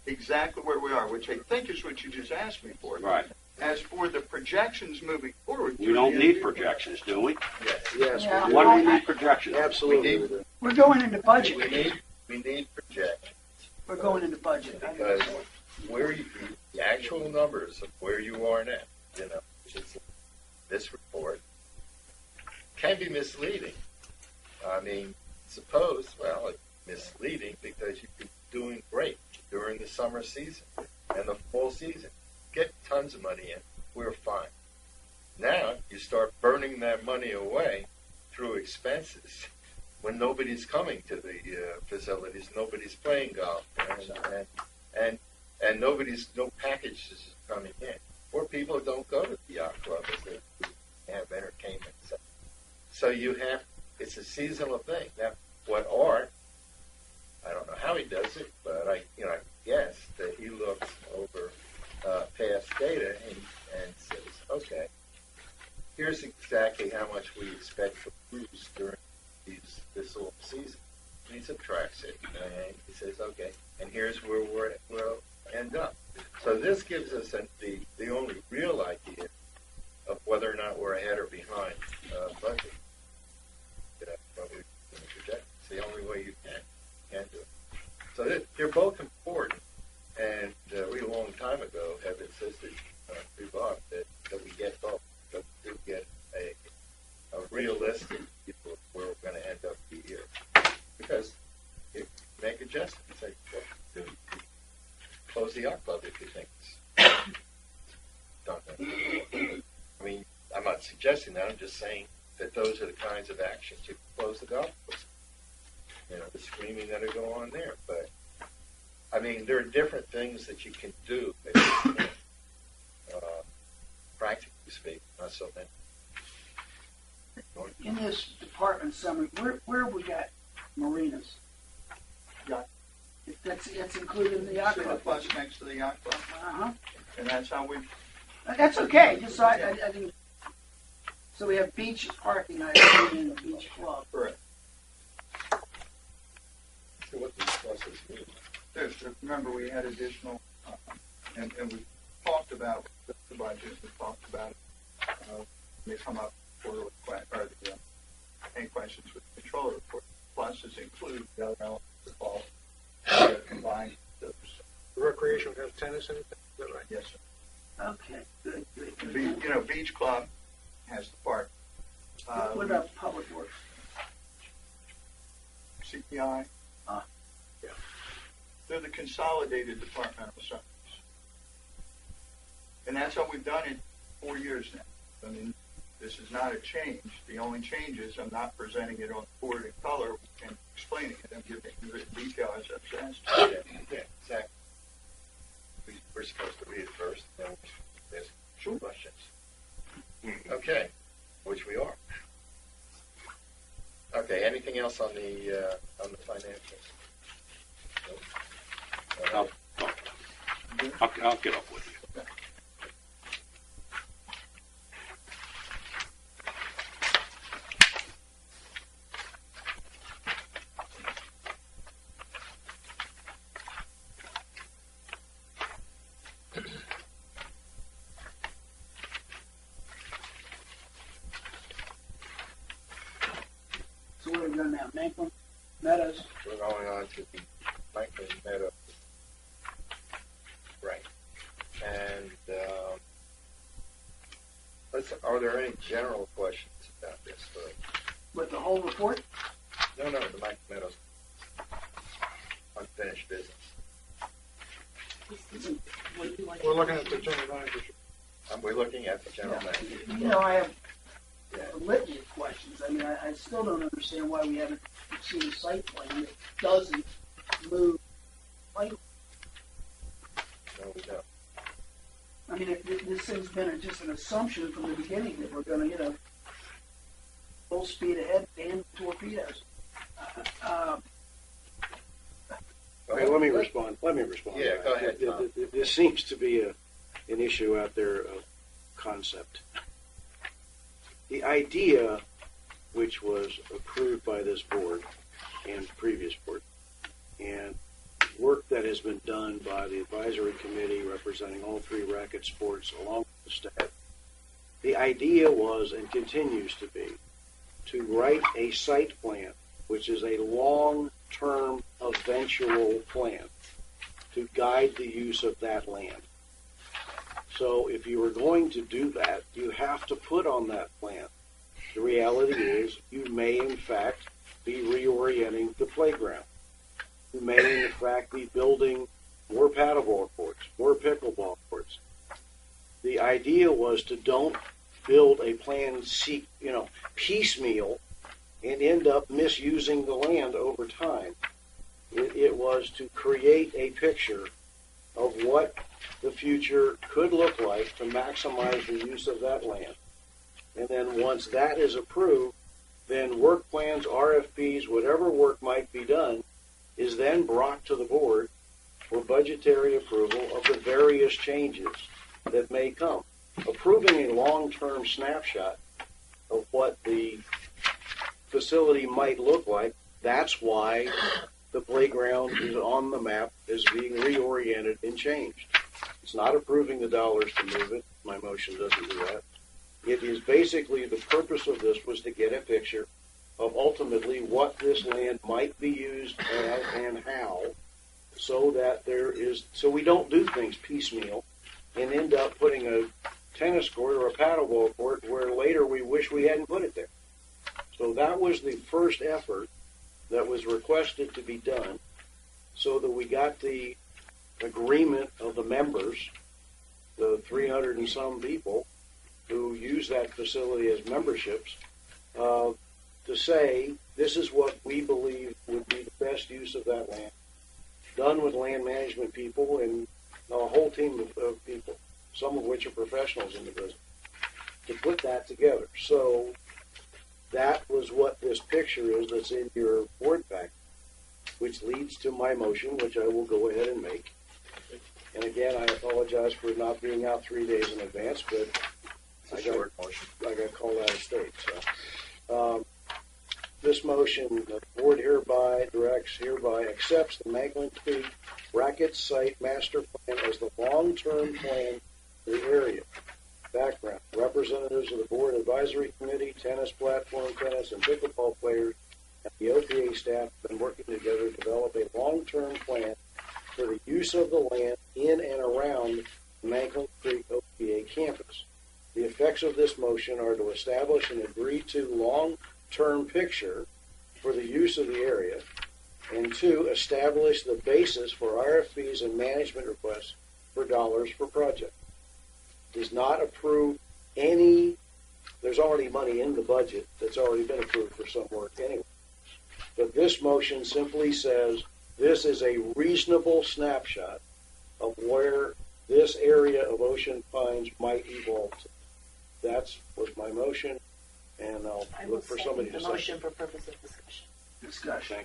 exactly where we are, which I think is what you just asked me for. Right. As for the projections moving forward, We don't need projections, do we? Yes, Yeah. What do we need projections? absolutely. We're going into budget. We need projections We're going into budget. because the actual numbers of where you are now, which is this report, can be misleading. I mean, it's misleading because you've been doing great during the summer season and the fall season. Get tons of money in, we're fine. Now you start burning that money away through expenses when nobody's coming to the facilities, nobody's playing golf, and no packages is coming in. Or people don't go to the yacht club as they have entertainment. So it's a seasonal thing. Now, what Art, I don't know how he does it, but I guess that he looks over past data and says, okay, here's exactly how much we expect to lose during this whole season. And he subtracts it, and he says, okay, and here's where we'll end up. So this gives us the only real idea of whether or not we're ahead or behind budget. Probably project. It's the only way you can do it. So they're both important, and we a long time ago have insisted through Bob that we get both, that we do get a realistic view of where we're going to end up the year. Because you make adjustments. Say, well, dude, close the yacht club if you think it's done. I mean, I'm not suggesting that. I'm just saying that those are the kinds of actions you close the golf course. The screaming that'll go on there. But, I mean, there are different things that you can do. Practically speaking, not so many. In this department summary, where we got marinas? Yacht. That's included in the yacht See the club. plus next to the yacht club, Uh-huh. and that's how we. That's okay. Just so I didn't. So we have beach parking, I assume, in the beach club. Correct. So what these pluses mean? Remember, we had additional, and we talked about the budget. We talked about it. They come up for any questions with the controller report. Pluses include the other elements involved. Combined those. The recreation would have tennis in it, is that right? Yes, sir. Okay, good. Beach club has the park. What about public works? CPI. They're the consolidated departmental summaries. And that's how we've done it 4 years now. I mean, this is not a change. The only change is I'm not presenting it on the board in color and explaining it. I'm giving you the detail as I was asked. Yeah, exactly. We're supposed to read it first, and then we ask questions. Okay, which we are. Okay, anything else on the financials? Nope. I'll get up with you. So what are we doing now? Macklin Meadows? We're going on to the Franklin Meadows. Right. And are there any general questions about this? With the whole report? No, the Mike Meadows unfinished business. We're looking at the general manager. We're looking at the general manager. You know, I have a litany of questions. I mean, I still don't understand why we haven't seen a site plan that doesn't move. Like, No, we don't. I mean, if this thing's been just an assumption from the beginning that we're going to, full speed ahead, damn torpedoes. Okay, let me respond. Yeah, go ahead, Tom. This seems to be an issue out there of concept. The idea, which was approved by this board and previous board, and work that has been done by the advisory committee representing all three racket sports along with the staff, the idea was and continues to be to write a site plan, which is a long-term eventual plan to guide the use of that land. So if you were going to do that, you have to put on that plan. The reality is you may, in fact, be reorienting the playground. You may, in fact, be building more paddleball courts, more pickleball courts. The idea was to don't build a plan, piecemeal and end up misusing the land over time. It was to create a picture of what the future could look like to maximize the use of that land. And then once that is approved, then work plans, RFPs, whatever work might be done, is then brought to the board for budgetary approval of the various changes that may come. Approving a long-term snapshot of what the facility might look like, that's why the playground is on the map, is being reoriented and changed. It's not approving the dollars to move it. My motion doesn't do that. It is basically the purpose of this was to get a picture of ultimately what this land might be used as and how, so we don't do things piecemeal and end up putting a tennis court or a paddleball court where later we wish we hadn't put it there. So that was the first effort that was requested to be done, so that we got the agreement of the members, the 300 and some people who use that facility as memberships, to say this is what we believe would be the best use of that land, done with land management people and a whole team of people, some of which are professionals in the business, to put that together. So that was what this picture is that's in your board pack, which leads to my motion, which I will go ahead and make. And again, I apologize for not being out 3 days in advance, but I got called out of state. So this motion, the board hereby accepts the Macklin Creek Racket Site Master Plan as the long-term plan for the area. Background: representatives of the board advisory committee, tennis, platform tennis, and pickleball players, and the OPA staff have been working together to develop a long-term plan for the use of the land in and around the Macklin Creek OPA campus. The effects of this motion are to establish an agreed-to long-term picture for the use of the area, And 2, establish the basis for RFPs and management requests for dollars per project. Does not approve any, there's already money in the budget that's already been approved for some work anyway. But this motion simply says this is a reasonable snapshot of where this area of Ocean Pines might evolve to. That was my motion, and I'll I will look for somebody second to the motion second. for purpose of discussion. Discussion.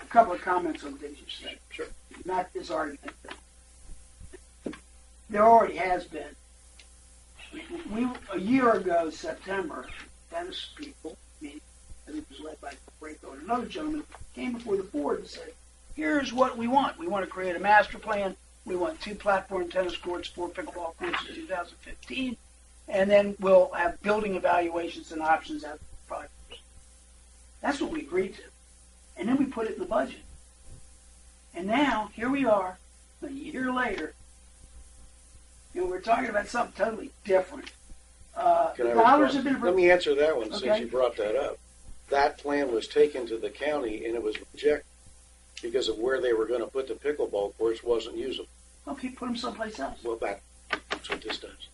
A couple of comments on things you said. Sure. Not this argument. There already has been. We a year ago, September, tennis people, me, and it was led by Braco and another gentleman, came before the board and said, here's what we want. We want to create a master plan. We want 2 platform tennis courts, 4 pickleball courts in 2015, and then we'll have building evaluations and options after 5 years. That's what we agreed to. And then we put it in the budget. And now, here we are, a year later, and we're talking about something totally different. Can I Dollars respond? have been Let me answer that one since Okay. you brought that up. That plan was taken to the county and it was rejected because of where they were going to put the pickleball courts wasn't usable. Okay, put them someplace else. Well, that's what this does.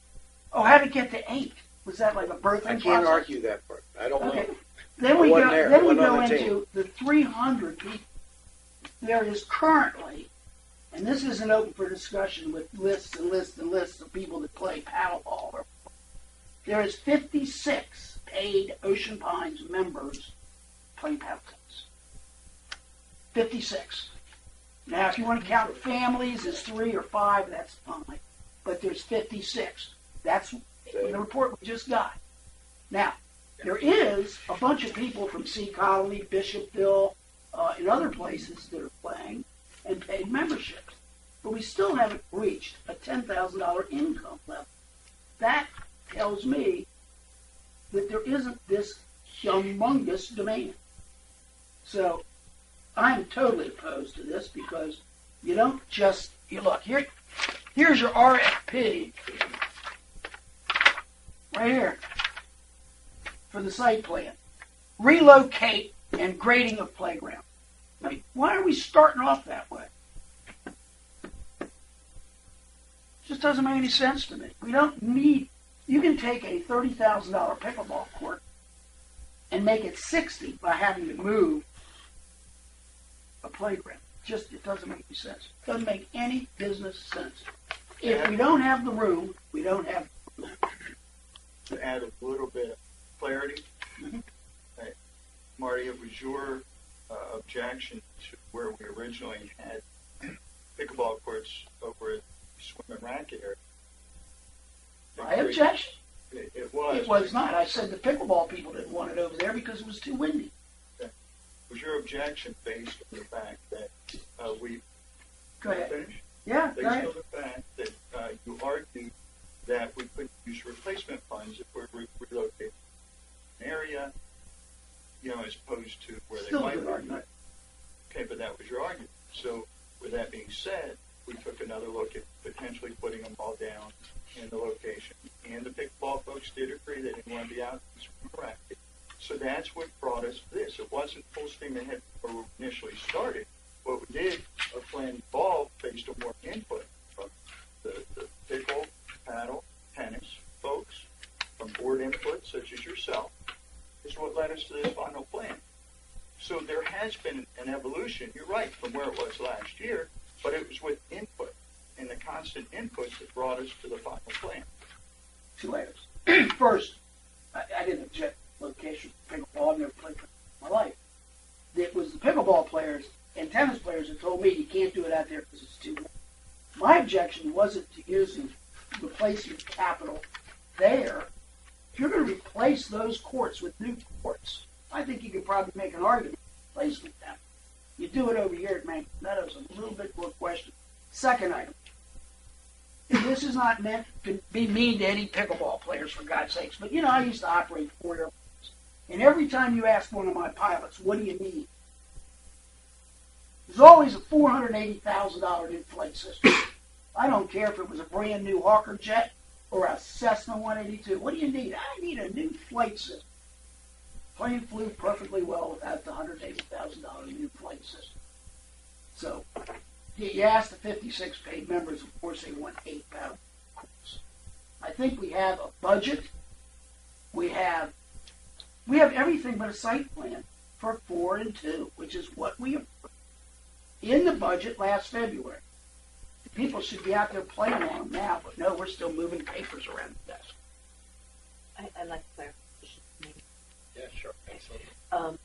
Oh, how did it get to 8? Was that like a birthing I can't process? argue that part. I don't Okay. know. Then I we wasn't go. there. I Then we wasn't go on the into team. the 300 people. There is currently, and this isn't open for discussion with lists and lists and lists of people that play paddleball. There is 56 paid Ocean Pines members playing paddle tennis. 56. Now, if you want to count families as 3 or 5, that's fine. But there's 56. That's the report we just got. Now, there is a bunch of people from Sea Colony, Bishopville, and other places that are playing and paid memberships. But we still haven't reached a $10,000 income level. That tells me that there isn't this humongous demand. So I'm totally opposed to this because you don't just, look, here's your RFP right here for the site plan. Relocate and grading of playground. I mean, why are we starting off that way? Just doesn't make any sense to me. We don't need, you can take a $30,000 pickleball court and make it 60 by having to move a playground. Just, it doesn't make any sense. It doesn't make any business sense. If we don't have the room, we don't have the room. To add a little bit of clarity, Marty, it was your objection to where we originally had pickleball courts over at Swim and Racket area. My objection? It was. It was not. I said the pickleball people didn't want it over there because it was too windy. Was your objection based on the fact that we Go ahead. finish? Yeah, go Based ahead. on the fact that you argued that we couldn't use replacement funds if we're relocating an area, as opposed to where Still a they good might be. argument. Okay, but that was your argument. So with that being said, we took another look at potentially putting them all down in the location. And the pickleball folks did agree they didn't want to be out in Swim and Racket. So that's what brought us to this. It wasn't full steam ahead where we initially started. What we did, our plan evolved based on more input from the pickle, paddle, tennis folks, from board input such as yourself, is what led us to this final plan. So there has been an evolution, you're right, from where it was last year, but it was with input and the constant inputs that brought us to the final plan. 2 items. First, I didn't object to location for pickleball. I've never played pickleball in my life. It was the pickleball players and tennis players that told me you can't do it out there because it's too warm. My objection wasn't to using replacement capital there. If you're going to replace those courts with new courts, I think you could probably make an argument for replacement them. You do it over here at Mankato Meadows, a little bit more question. Second item. This is not meant to be mean to any pickleball players, for God's sakes, but I used to operate 4 airplanes. And every time you ask one of my pilots, what do you need? There's always a $480,000 new flight system. I don't care if it was a brand new Hawker jet or a Cessna 182. What do you need? I need a new flight system. plane flew perfectly well without the $180,000 new flight system. So, you ask the 56 paid members, of course they want 8 pound course. I think we have a budget. We have everything but a site plan for 4 and 2, which is what we approved in the budget last February. The people should be out there playing on them now, but no, we're still moving papers around the desk. I'd like clarification. Yeah, sure, absolutely.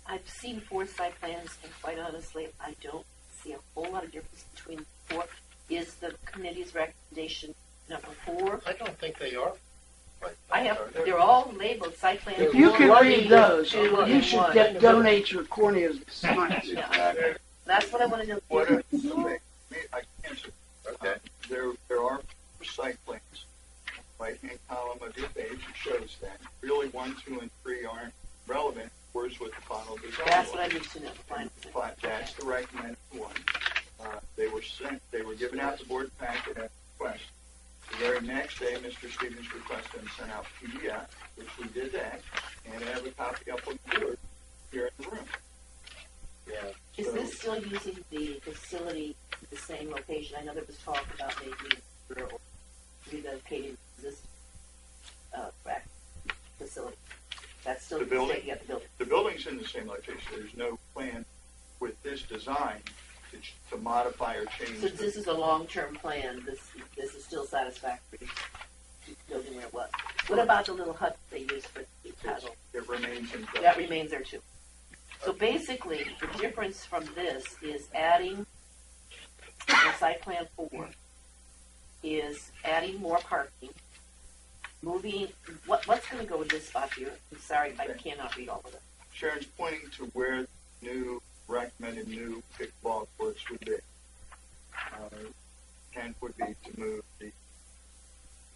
I've seen 4 site plans, and quite honestly, I don't see a whole lot of difference between 4. Is the committee's recommendation number 4? I don't think they are. Right. I have. They're all labeled site plan. If you can 1, read those, 2, you and should 1. donate your corneas to science. Yeah. That's what I want to know. What are, I can answer. Okay. There are site plans. Right-hand column of your page shows that. Really, 1, 2, and 3 aren't relevant. Where's what the final design That's was. what I need to know. Fine. But that's the recommended one. They were given out the board packet at request. The very next day, Mr. Stevens requested and sent out PDF, which we did that, and I have a copy up on the board here in the room. Yeah. Is So- this still using the facility at the same location? I know there was talk about maybe relocating this frac facility. That's still The building? staying at the building. The building's in the same location. There's no plan with this design to modify or change. Since this is a long-term plan, this is still satisfactory to building where it was. What about the little hut they use for the paddle? It remains in place. That remains there too. So basically, the difference from this is adding, in site plan 4, is adding more parking, moving, what's going to go in this spot here? I'm sorry, I cannot read all of it. Sharon's pointing to where recommended new pickleball courts would be. Intent would be to move the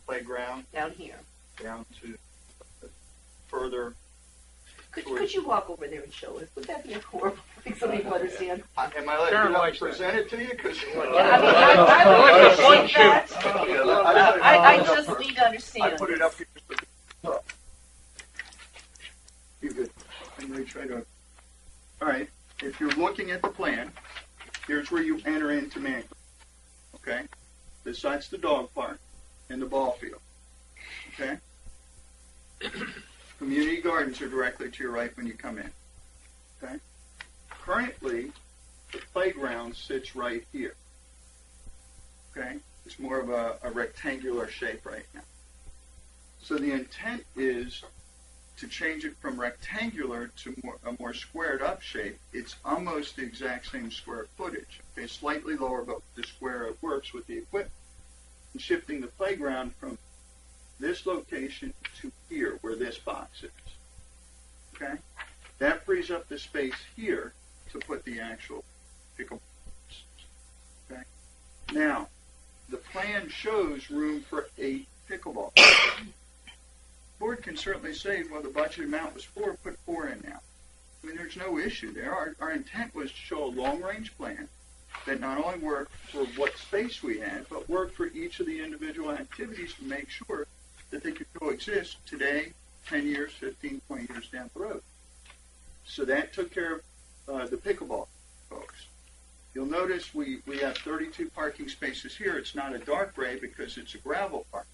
playground Down here. down to further. Could you walk over there and show us? Would that be a horrible thing so people understand? Am I letting Sharon you likes present it to you? Because Yeah, I mean, I would think that. I just need to understand. I put it up here. You good? I'm going to try to. All right. If you're looking at the plan, here's where you enter into Mangrove. Okay? This side's the dog park and the ball field. Okay? Community gardens are directly to your right when you come in. Okay? Currently, the playground sits right here. Okay? It's more of a rectangular shape right now. So the intent is to change it from rectangular to a more squared up shape. It's almost the exact same square footage. Okay, slightly lower, but the square works with the equipment. And shifting the playground from this location to here, where this box is. Okay? That frees up the space here to put the actual pickleball. Okay? Now, the plan shows room for 8 pickleball. The board can certainly say, well, the budget amount was 4, put 4 in now. I mean, there's no issue there. Our intent was to show a long-range plan that not only worked for what space we had, but worked for each of the individual activities to make sure that they could coexist today, 10 years, 15, 20 years down the road. So that took care of the pickleball folks. You'll notice we have 32 parking spaces here. It's not a dark gray because it's a gravel park.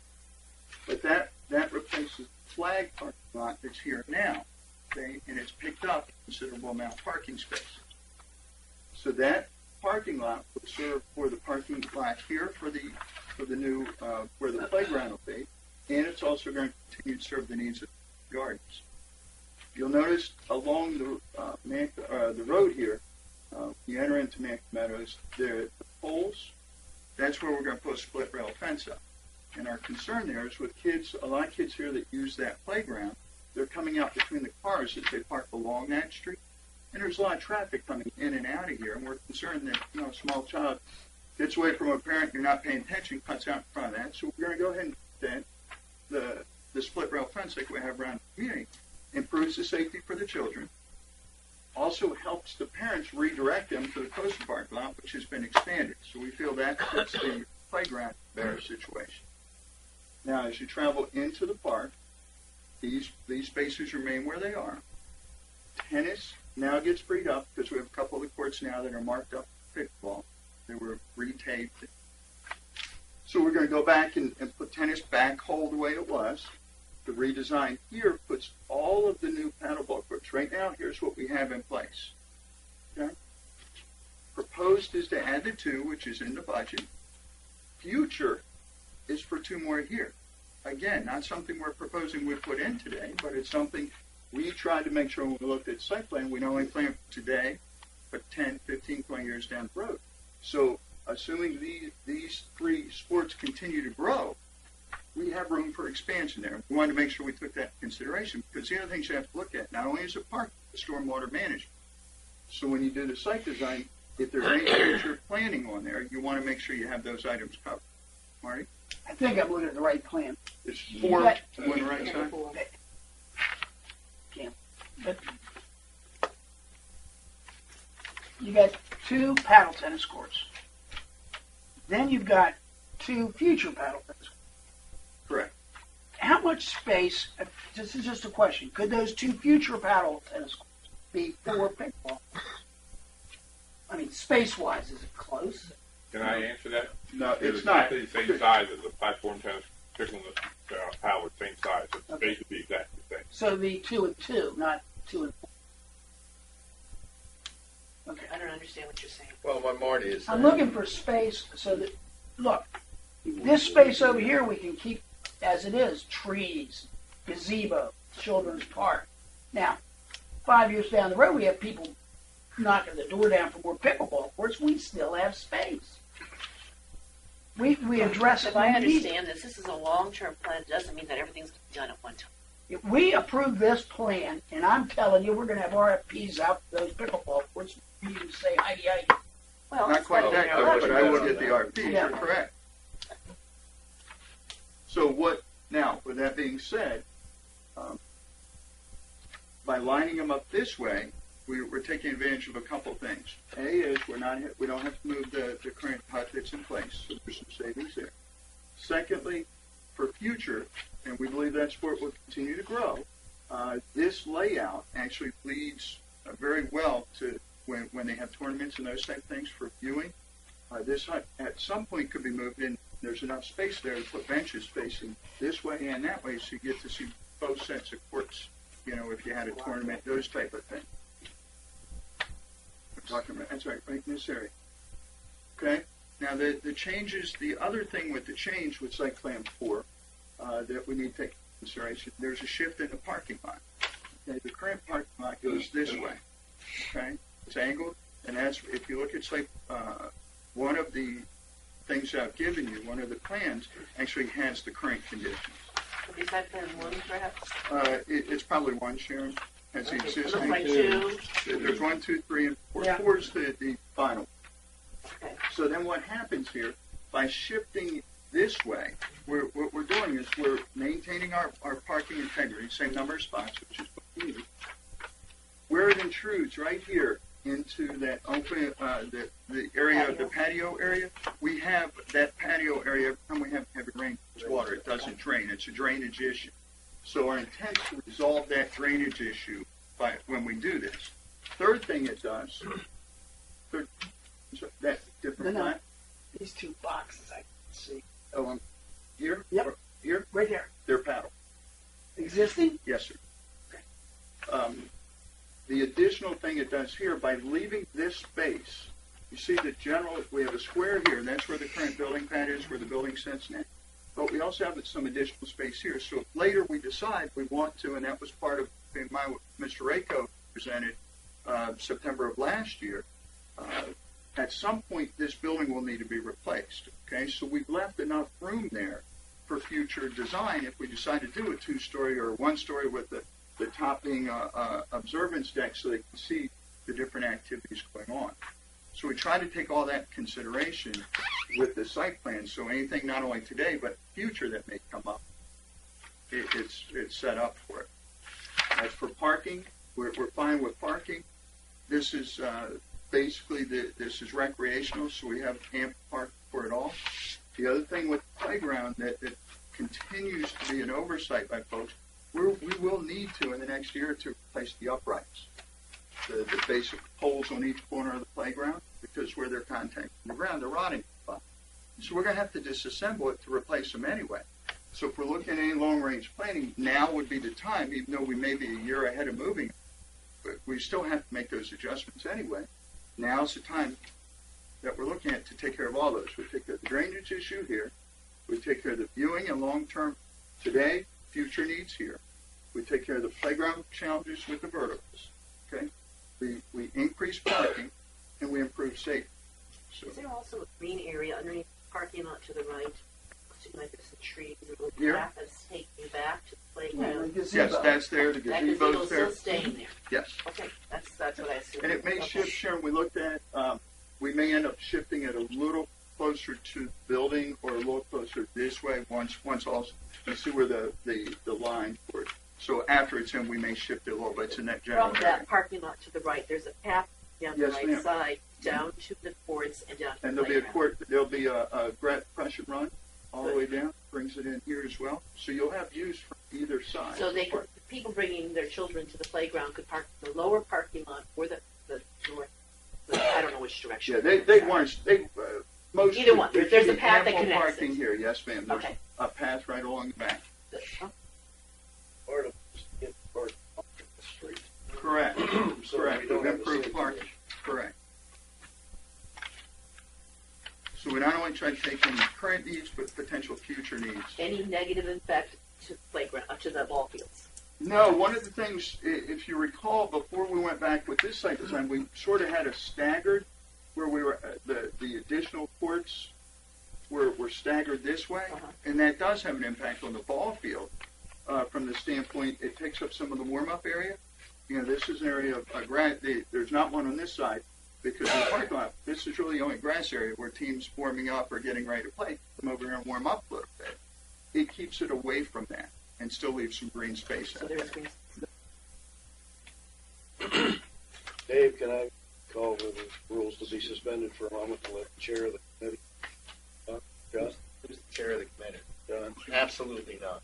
But that replaces the flag parking lot that's here now. Okay? And it's picked up a considerable amount of parking spaces. So that parking lot will serve for the parking lot here for the new where the playground will be, and it's also going to continue to serve the needs of gardens. You'll notice along the road here, you enter into Mank Meadows, the poles, that's where we're going to put a split rail fence up. And our concern there is with kids, a lot of kids here that use that playground, they're coming out between the cars as they park along that street. And there's a lot of traffic coming in and out of here, and we're concerned that, a small child gets away from a parent, you're not paying attention, cuts out in front of that. So we're going to go ahead and put that, the split rail fence like we have around the community, improves the safety for the children, also helps the parents redirect them to the coastal park lot, which has been expanded. So we feel that fits the playground better situation. Now, as you travel into the park, these spaces remain where they are. Tennis now gets freed up because we have a couple of the courts now that are marked up for pickleball. They were retaped. So we're going to go back and put tennis back whole the way it was. The redesign here puts all of the new paddleball courts. Right now, here's what we have in place. Okay? Proposed is to add the 2, which is in the budget. Future is for 2 more here. Again, not something we're proposing we put in today, but it's something we tried to make sure when we looked at site plan, we not only plan for today, but 10, 15, 20 years down the road. So assuming these 3 sports continue to grow, we have room for expansion there. We wanted to make sure we took that into consideration because the other things you have to look at, not only is it park, but stormwater management. So when you do the site design, if there's any future planning on there, you want to make sure you have those items covered. Marty? I think I'm looking at the right plan. It's 4 Right. on the right side. But you got 2 paddle tennis courts. Then you've got 2 future paddle tennis courts. Correct. How much space, this is just a question, could those 2 future paddle tennis courts be for pickleball? I mean, space-wise, is it close? Can I answer that? No, It's it's not. exactly the same size as the platform tennis, pickle and paddle, same size. So the Okay. space would be exactly the same. So it'd be 2 and 2, not 2 and 4. Okay. I don't understand what you're saying. Well, what Marty is I'm saying, looking for space so that, look, this space over here we can keep as it is, trees, gazebo, children's park. Now, 5 years down the road, we have people knocking the door down for more pickleball courts. We still have space. We address it If I when we need it. understand this, this is a long-term plan. It doesn't mean that everything's done at one time. If we approve this plan, and I'm telling you, we're going to have RFPs out for those pickleball courts, you can say, hi. Well, Not it's quite not that in our close, but budget. I will get the RFP, Yeah. you're correct. So now, with that being said, by lining them up this way, we're taking advantage of a couple things. A is we don't have to move the current hut that's in place, so there's some savings there. Secondly, for future, and we believe that sport will continue to grow, this layout actually leads very well to when they have tournaments and those type of things for viewing. This hut at some point could be moved in. There's enough space there to put benches facing this way and that way, so you get to see both sets of courts. You know, if you had a tournament, those type of thing. We're talking about that's right in this area. Okay. Now the changes. The other thing with the change with site plan 4 that we need to take into consideration. There's a shift in the parking lot. Okay, the current parking lot goes this way. Okay, it's angled, and that's if you look at site. One of the things I've given you, one of the plans, actually has the current conditions. Could be site plan 1, perhaps? It's probably 1, Sharon. Has the It looks existing. like 2. There's 1, 2, 3, and 4. Yeah. 4 is the final. Okay. So then what happens here, by shifting this way, what we're doing is we're maintaining our parking integrity, same number of spots, which is what we need. Where it intrudes right here into that open, the area, the patio area, we have that patio area, every time we have heavy rain, it's water, it doesn't drain, it's a drainage issue. So our intent is to resolve that drainage issue by when we do this. Third thing it does, that different No. plan. These 2 boxes I can see. Oh, here? Yep. Or here? Right here. They're paddle. Existing? Yes, sir. The additional thing it does here, by leaving this space, you see the general, we have a square here, and that's where the current building pad is, where the building sits now. But we also have some additional space here. So if later we decide we want to, and that was part of Mr. Rako presented September of last year, at some point this building will need to be replaced. Okay, so we've left enough room there for future design if we decide to do a 2-story or 1-story with the top being a observance deck so they can see the different activities going on. So we try to take all that consideration with the site plan. So anything not only today but future that may come up, it's set up for it. As for parking, we're fine with parking. This is basically this is recreational, so we have ample park for it all. The other thing with the playground that continues to be an oversight by folks, we will need to in the next year to replace the uprights. the basic poles on each corner of the playground, because where they're contacting the ground, they're rotting. So we're going to have to disassemble it to replace them anyway. So if we're looking at any long-range planning, now would be the time, even though we may be a year ahead of moving, but we still have to make those adjustments anyway. Now's the time that we're looking at to take care of all those. We take care of the drainage issue here. We take care of the viewing and long-term today, future needs here. We take care of the playground challenges with the verticals. Okay, we increase parking and we improve safety. So Is there also a green area underneath the parking lot to the right? Like there's some trees, a little Here? path that's taking you back to the Yeah, playground. the gazebo. yes, that's there. The That gazebo's gazebo's there. still staying there. Yes. Okay, that's what I assumed. And it may Okay. shift, Sharon, we looked at, we may end up shifting it a little closer to the building or a little closer this way once also, let's see where the line for it. So after it's in, we may shift it a little bit to that general From area. that parking lot to the right, there's a path down the Yes, right ma'am. side, down to the courts and down to And the there'll be playground. there'll be a pressure run all the way down, brings it in here as well. So you'll have views from either side. So they could, people bringing their children to the playground could park in the lower parking lot or the north. I don't know which direction. Yeah, they weren't, most. Either one. there There's should a be path that ample connects parking it. here, yes ma'am. There's Okay. a path right along the back. Or to get parked off the street. Correct, So correct. we don't We've have the improved safety parking, issue. correct. So we not only try to take in current needs, but potential future needs. Any negative effect to the playground, to the ball fields? No, one of the things, if you recall, before we went back with this site design, we sort of had a staggered, where we were, the additional courts were staggered this way, Uh-huh. and that does have an impact on the ball field, from the standpoint, it takes up some of the warm-up area. You know, this is an area of grass, there's not one on this side, because of the parking lot. This is really the only grass area where teams warming up or getting ready to play come over here and warm up a little bit. It keeps it away from that and still leaves some green space So out there. there's green. Dave, can I call for the rules to be suspended for a moment to let the chair of the committee talk? John? Who's the chair of the committee? John? Absolutely not.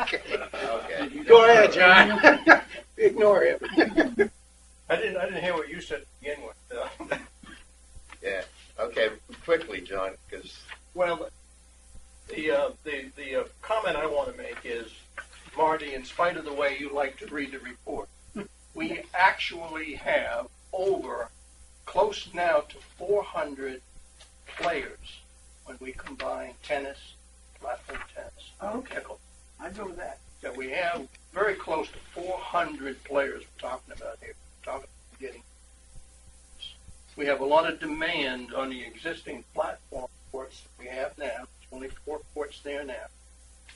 Okay. Go ahead, John. Ignore him. I didn't hear what you said to begin with. Yeah. Okay. Quickly, John, because Well, the comment I want to make is, Marty, in spite of the way you like to read the report, we actually have over close now to 400 players when we combine tennis, platform tennis, Okay. pickle. I go with that. That we have very close to 400 players we're talking about here. We're talking about getting. We have a lot of demand on the existing platform courts that we have now. There's only 4 courts there now.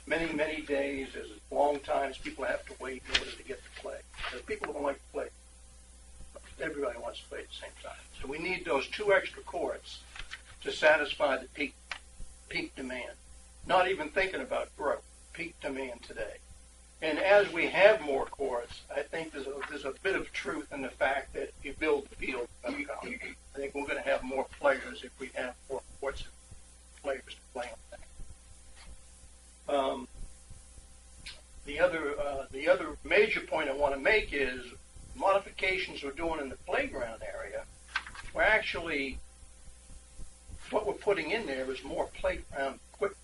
Many, many days, there's long times people have to wait in order to get to play. There's people who don't like to play. Everybody wants to play at the same time. So we need those 2 extra courts to satisfy the peak demand. Not even thinking about growth, peak demand today. And as we have more courts, I think there's a bit of truth in the fact that if you build the field, I think we're going to have more players if we have more courts and players to play on that. The other major point I want to make is modifications we're doing in the playground area. We're actually, what we're putting in there is more playground equipment.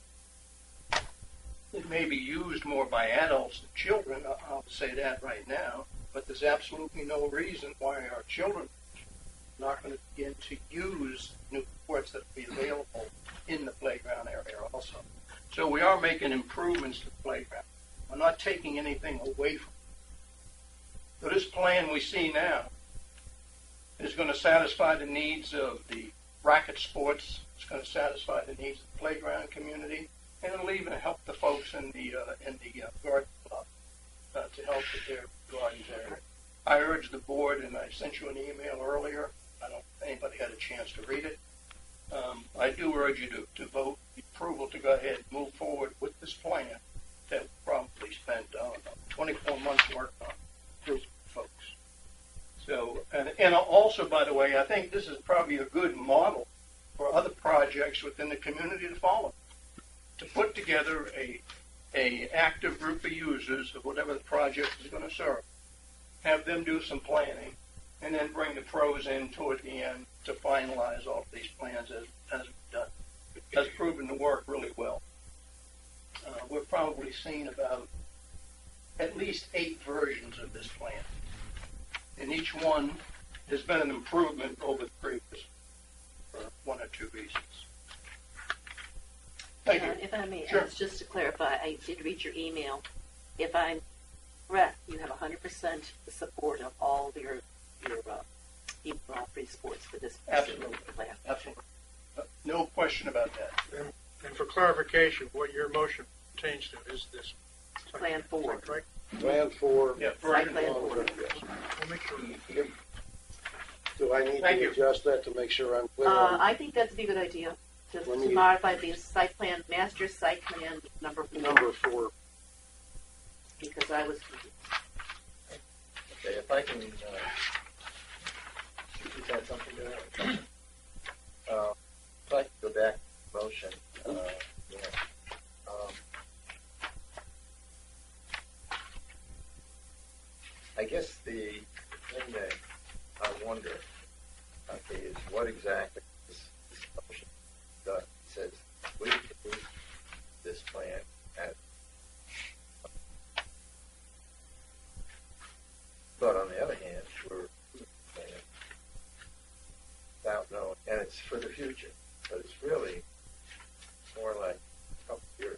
It may be used more by adults than children, I'll say that right now, but there's absolutely no reason why our children are not going to begin to use new courts that will be available in the playground area also. So we are making improvements to the playground. We're not taking anything away from it. So this plan we see now is going to satisfy the needs of the racket sports. It's going to satisfy the needs of the playground community. And it'll even help the folks in the garden club to help with their gardens area. I urge the board, and I sent you an email earlier. I don't know if anybody had a chance to read it. I do urge you to vote the approval to go ahead and move forward with this plan that we'll probably spend 24 months work on group of folks. So, and also, by the way, I think this is probably a good model for other projects within the community to follow. To put together a active group of users of whatever the project is going to serve, have them do some planning, and then bring the pros in toward the end to finalize all of these plans as we've done. Has proven to work really well. We've probably seen about at least 8 versions of this plan, and each one has been an improvement over the previous for 1 or 2 reasons. Thank you. If I may Sure. ask, just to clarify, I did read your email. If I'm correct, you have 100% the support of all of your people all free sports for this Absolutely. plan. Absolutely. No question about that. And for clarification, what your motion pertains to is this. Plan 4. Is that right? Plan for, Yeah, Site version plan four. 4. yes. We'll make sure. Do I need Thank to you. adjust that to make sure I'm clear on? I think that'd be a good idea to Let me- modify the site plan, master site plan number 4. Number 4. Because I was Okay, if I can, you had something to add? If I can go back to the motion, I guess the thing that I wonder, okay, is what exactly this motion does. It says, we approve this plan as. But on the other hand, we're without knowing, and it's for the future, but it's really more like a couple of years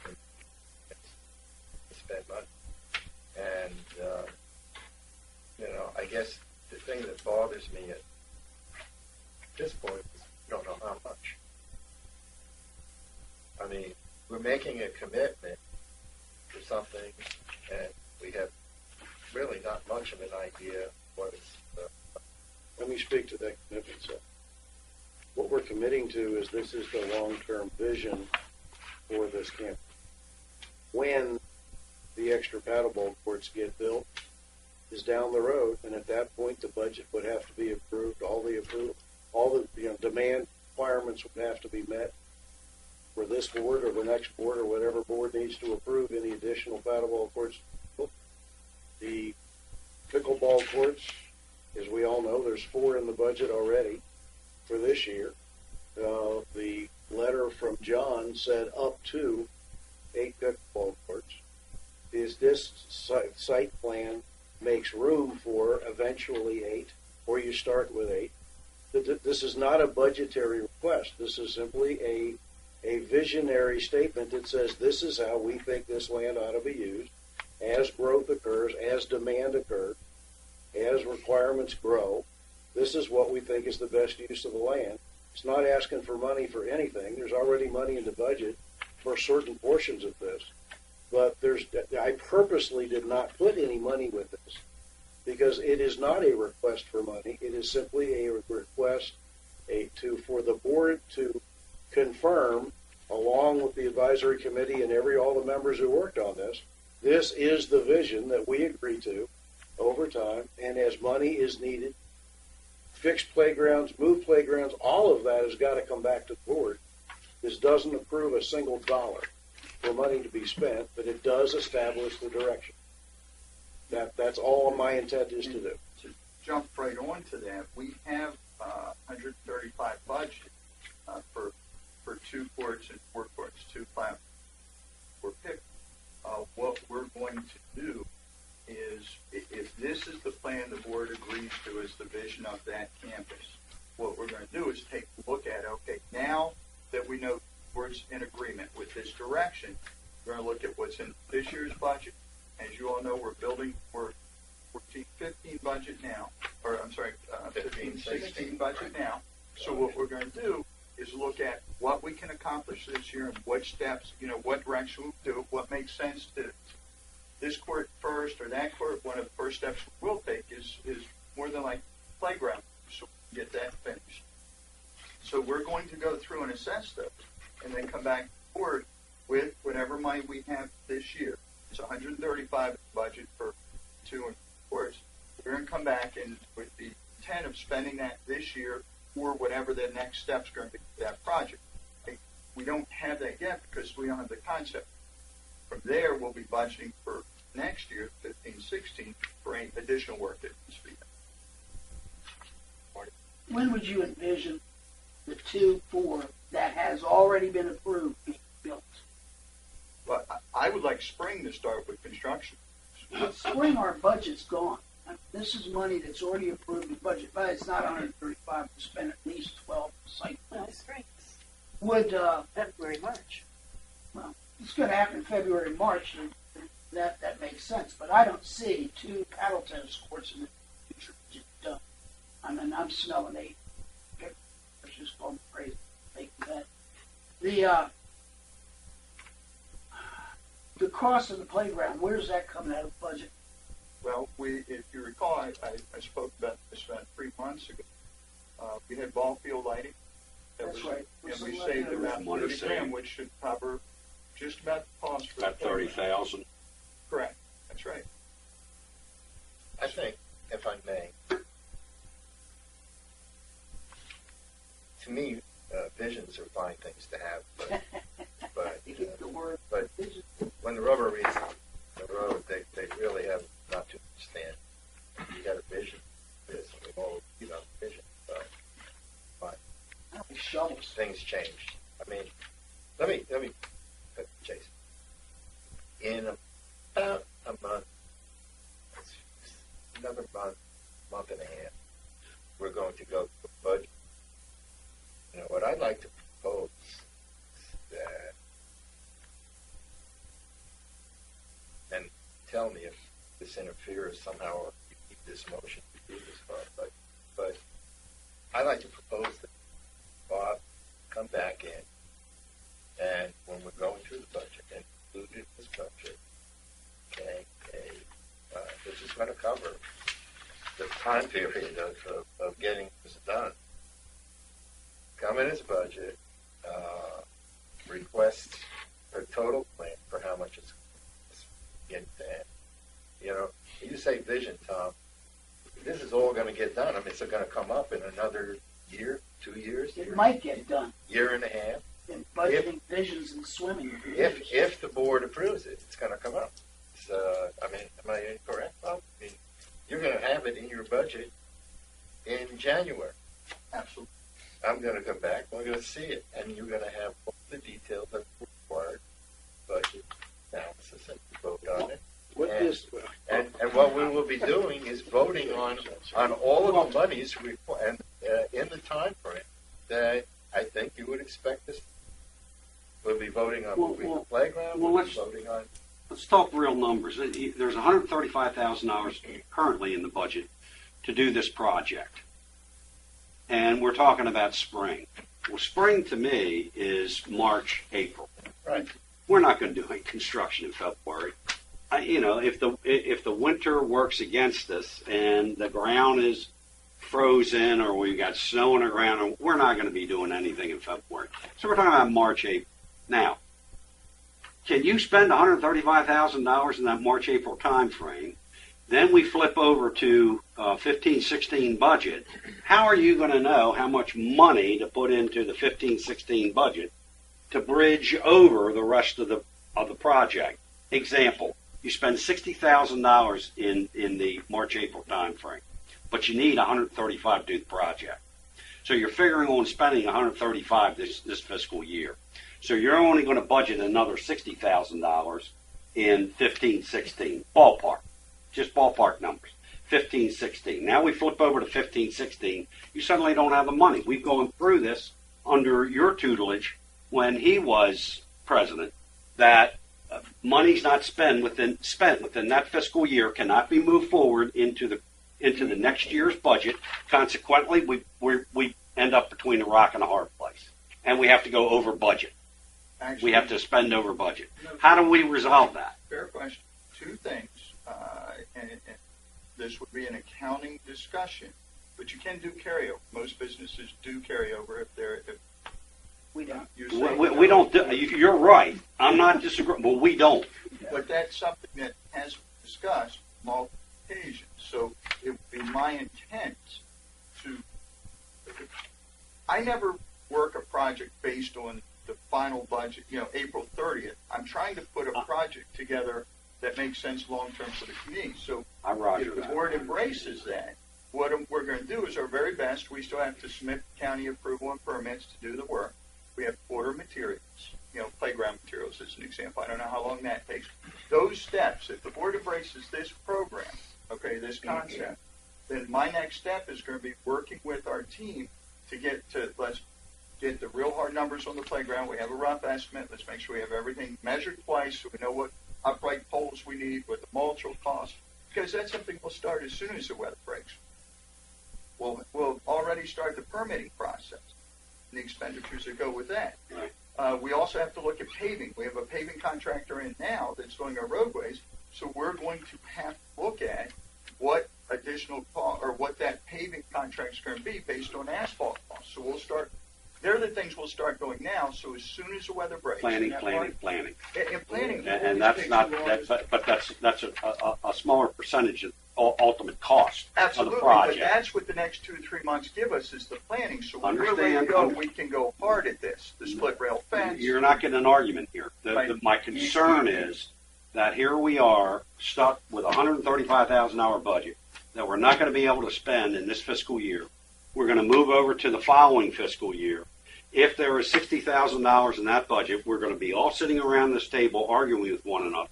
to spend money. And, I guess the thing that bothers me at this point is we don't know how much. I mean, we're making a commitment to something, and we have really not much of an idea what it's. Let me speak to that commitment, sir. What we're committing to is this is the long-term vision for this campus. When the extra paddleball courts get built is down the road, and at that point the budget would have to be approved, all the demand requirements would have to be met for this board or the next board or whatever board needs to approve any additional paddleball courts. The pickleball courts, as we all know, there's 4 in the budget already for this year. The letter from John said up to 8 pickleball courts. Is this site plan makes room for eventually 8, or you start with 8? This is not a budgetary request. This is simply a visionary statement that says this is how we think this land ought to be used as growth occurs, as demand occurs, as requirements grow. This is what we think is the best use of the land. It's not asking for money for anything. There's already money in the budget for certain portions of this. But I purposely did not put any money with this because it is not a request for money. It is simply a request for the board to confirm, along with the advisory committee and all the members who worked on this, this is the vision that we agree to over time, and as money is needed, fixed playgrounds, move playgrounds, all of that has got to come back to the board. This doesn't approve a single dollar for money to be spent, but it does establish the direction. That's all my intent is to do. To jump right on to that, we have 135 budget for 2 courts and 4 courts, 2 platforms. We're picked. What we're going to do is, if this is the plan the board agrees to as the vision of that campus, what we're going to do is take a look at, okay, now that we know the board's in agreement with this direction, we're going to look at what's in this year's budget. As you all know, we're 15 budget now, or I'm sorry, 15-16 budget now. So what we're going to do is look at what we can accomplish this year and what steps, what direction we'll do, what makes sense to this court first or that court. One of the first steps we'll take is more than like playground, so we can get that finished. So we're going to go through and assess those and then come back to the board with whatever money we have this year. It's 135 budget for 2 and 4 courts. We're going to come back and with the intent of spending that this year or whatever the next step's going to be for that project. We don't have that yet because we don't have the concept. From there, we'll be budgeting for next year, 15-16, for any additional work that needs to be done. When would you envision the 2-4 that has already been approved being built? But I would like spring to start with construction. Spring, our budget's gone. This is money that's already approved in budget, but it's not 135 to spend at least 12 site. Well, spring, Would February, March. it's going to happen in February, March, and that makes sense. But I don't see 2 paddle tennis courts in the future just done. I mean, I'm smelling 8. Let's just call them crazy. Make that. The cost of the playground, where's that coming out of the budget? Well, if you recall, I spoke about this about 3 months ago. We had ball field lighting. That's right. And we saved about Money 30 grand, which should cover just about the cost for About the playground. 30,000. Correct. That's right. I think, if I may, to me, visions are fine things to have, but You get the word. but when the rubber meets the road, they really have not to understand. You got a vision, this, and we all, vision. Shovels. Things change. I mean, let me, Jason. In about a month, another month and a half, we're going to go to the budget. What I'd like to propose is that, and tell me if this interferes somehow or you keep this motion to do this far, but I'd like to propose that Bob come back in, and when we're going through the budget, and include in this budget, okay, which is going to cover the time period of getting this done. Come in his budget, request a total plan for how much it's getting to. You say vision, Tom. This is all going to get done. I mean, it's going to come up in another year, 2 years, It might get done year and a half. in budgeting, visions, and swimming. If the board approves it, it's going to come up. So, I mean, am I incorrect, Bob? I mean, you're going to have it in your budget in January. Absolutely. I'm going to come back, we're going to see it, and you're going to have all the details that are required, budget analysis, and vote on it. What And- is, And what we will be doing is voting on all of the monies and in the time frame that I think you would expect us. We'll be voting on moving the playground. well, We'll be let's- voting on. Let's talk real numbers. There's $135,000 currently in the budget to do this project. And we're talking about spring. Well, spring to me is March, April. Right. We're not going to do any construction in February. If the winter works against us and the ground is frozen or we've got snow on the ground, we're not going to be doing anything in February. So we're talking about March, April. Now, can you spend $135,000 in that March, April time frame? Then we flip over to 15-16 budget. How are you going to know how much money to put into the 15-16 budget to bridge over the rest of the project? Example, you spend $60,000 in the March, April time frame, but you need $135 to do the project. So you're figuring on spending $135 this fiscal year. So you're only going to budget another $60,000 in 15-16, ballpark, just ballpark numbers, 15-16. Now we flip over to 15-16, you suddenly don't have the money. We've gone through this under your tutelage when he was president, that money's not spent within that fiscal year cannot be moved forward into the next year's budget. Consequently, we end up between a rock and a hard place, and we have to go over budget. Actually, We have to spend over budget. How do we resolve that? fair question. Two things, and this would be an accounting discussion, but you can do carryover. Most businesses do carryover if We don't. you say We don't. You're right. I'm not disagreeing, but we don't. But that's something that has been discussed multiple occasions. So it would be my intent to. I never work a project based on the final budget. April 30th. I'm trying to put a project together that makes sense long-term for the community. So I roger if the that. board embraces that, what we're going to do is our very best. We still have to submit county approval and permits to do the work. We have to order materials, playground materials as an example. I don't know how long that takes. Those steps, if the board embraces this program, this concept, then my next step is going to be working with our team to let's get the real hard numbers on the playground. We have a rough estimate. Let's make sure we have everything measured twice so we know what upright poles we need, what the mulch will cost, because that's something we'll start as soon as the weather breaks. We'll already start the permitting process and the expenditures that go with that. Right. We also have to look at paving. We have a paving contractor in now that's doing our roadways, so we're going to have to look at what additional cost or what that paving contract is going to be based on asphalt costs. So we'll start. They're the things we'll start doing now. So as soon as the weather breaks, Planning. And planning. And that's not that, but that's a smaller percentage of ultimate cost Absolutely, of the project. but that's what the next 2 to 3 months give us is the planning. So when we're ready to Understand. go, we can go hard at this. The split rail fence. You're not getting an argument here. My concern is that here we are stuck with a $135,000 budget that we're not going to be able to spend in this fiscal year. We're going to move over to the following fiscal year. If there is $60,000 in that budget, we're going to be all sitting around this table arguing with one another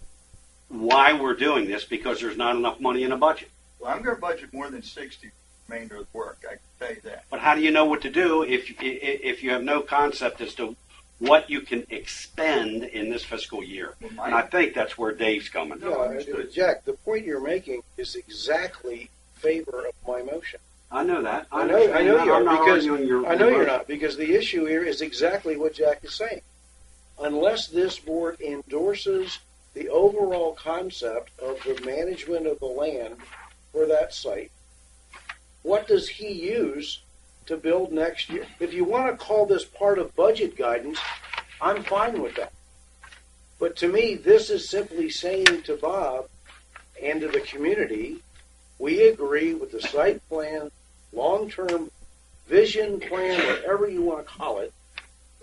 why we're doing this, because there's not enough money in a budget. Well, I'm going to budget more than 60 for the remainder of the work. I can tell you that. But how do you know what to do if you have no concept as to what you can expend in this fiscal year? And I think that's where Dave's coming from. No, Jack, the point you're making is exactly favor of my motion. I know that. I know you are, because I know you're not, because the issue here is exactly what Jack is saying. Unless this board endorses the overall concept of the management of the land for that site, what does he use to build next year? If you want to call this part of budget guidance, I'm fine with that. But to me, this is simply saying to Bob and to the community, we agree with the site plan, long-term vision plan, whatever you want to call it,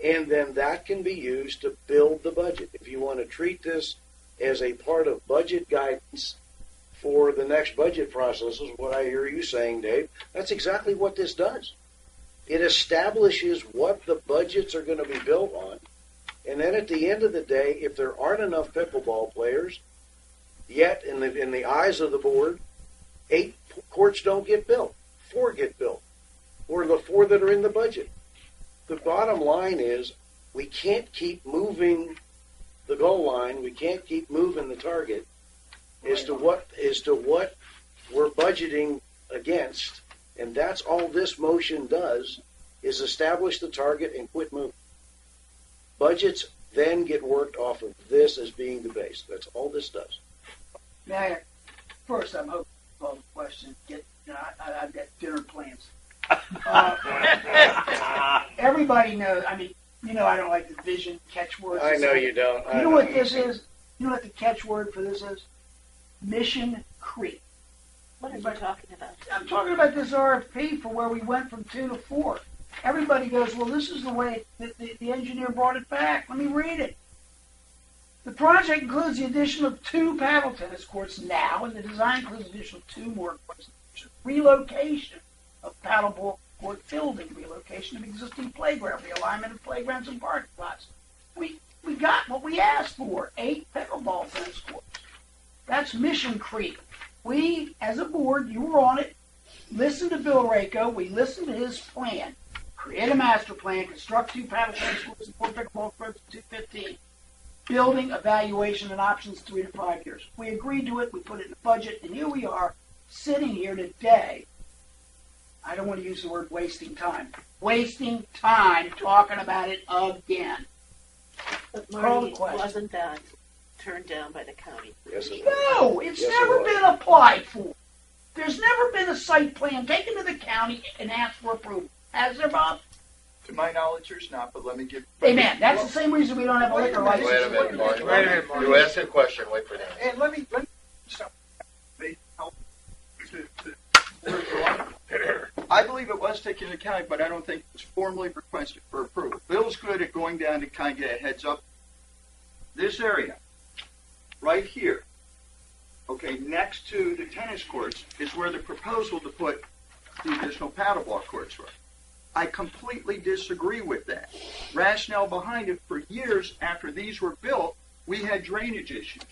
and then that can be used to build the budget. If you want to treat this as a part of budget guidance for the next budget process, is what I hear you saying, Dave, that's exactly what this does. It establishes what the budgets are going to be built on, and then at the end of the day, if there aren't enough pickleball players, yet in the eyes of the board, 8 courts don't get built, 4 get built, or the 4 that are in the budget. The bottom line is we can't keep moving the goal line, we can't keep moving the target as to what we're budgeting against, and that's all this motion does, is establish the target and quit moving. Budgets then get worked off of this as being the base. That's all this does. Mayor, first I'm hoping to call the question. I've got dinner plans. Everybody knows. I mean, I don't like the vision catchwords. I know you don't. You know what this is? You know what the catchword for this is? Mission Creep. What are you talking about? I'm talking about this RFP for where we went from 2 to 4. Everybody goes, well, this is the way that the engineer brought it back. Let me read it. The project includes the addition of 2 paddle tennis courts now, and the design includes an additional 2 more courts. Relocation of paddleball court building, relocation of existing playground, realignment of playgrounds and parking lots. We got what we asked for, 8 pickleball tennis courts. That's mission creep. We, as a board, you were on it, listened to Bill Rako, we listened to his plan. Create a master plan, construct 2 paddle tennis courts and 4 pickleball courts in 2015. Building, evaluation, and options 3 to 5 years. We agreed to it, we put it in the budget, and here we are, sitting here today. I don't want to use the word wasting time. Wasting time talking about it again. But Call the Marty, question. wasn't that turned down by the county? Yes, it No, it's Yes, never it was. been applied for. There's never been a site plan taken to the county and asked for approval. Has there, Bob? To my knowledge, there's not, but let me give. Amen. That's the same reason we don't have a liquor license. Wait a minute, Marty. Wait a minute, Marty. You asked a question, wait for that. And let me stop. I believe it was taken into account, but I don't think it was formally requested for approval. Bill's good at going down to kind of get a heads up. This area, right here, okay, next to the tennis courts is where the proposal to put the additional paddleball courts were. I completely disagree with that. Rationale behind it, for years after these were built, we had drainage issues.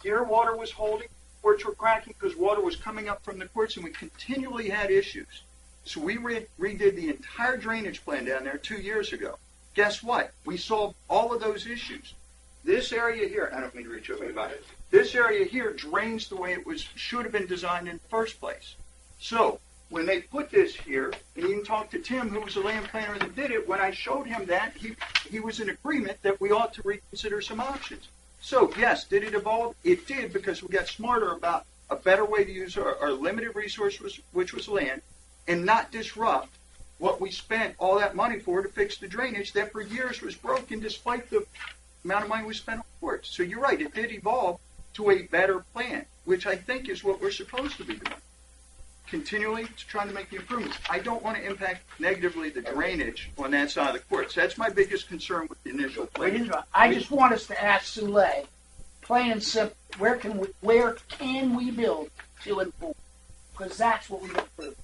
Here water was holding, courts were cracking because water was coming up from the courts, and we continually had issues. So we redid the entire drainage plan down there 2 years ago. Guess what? We solved all of those issues. This area here, I don't mean to reach over about it, this area here drains the way it should have been designed in the first place. So when they put this here, and you can talk to Tim, who was the land planner that did it, when I showed him that, he was in agreement that we ought to reconsider some options. So yes, did it evolve? It did, because we got smarter about a better way to use our limited resource, which was land, and not disrupt what we spent all that money for to fix the drainage that for years was broken despite the amount of money we spent on courts. So you're right, it did evolve to a better plan, which I think is what we're supposed to be doing. Continually trying to make the improvements. I don't want to impact negatively the drainage on that side of the courts. That's my biggest concern with the initial plan. I just want us to ask Soleil, plain and simple, where can we build 2 and 4? Because that's what we approve.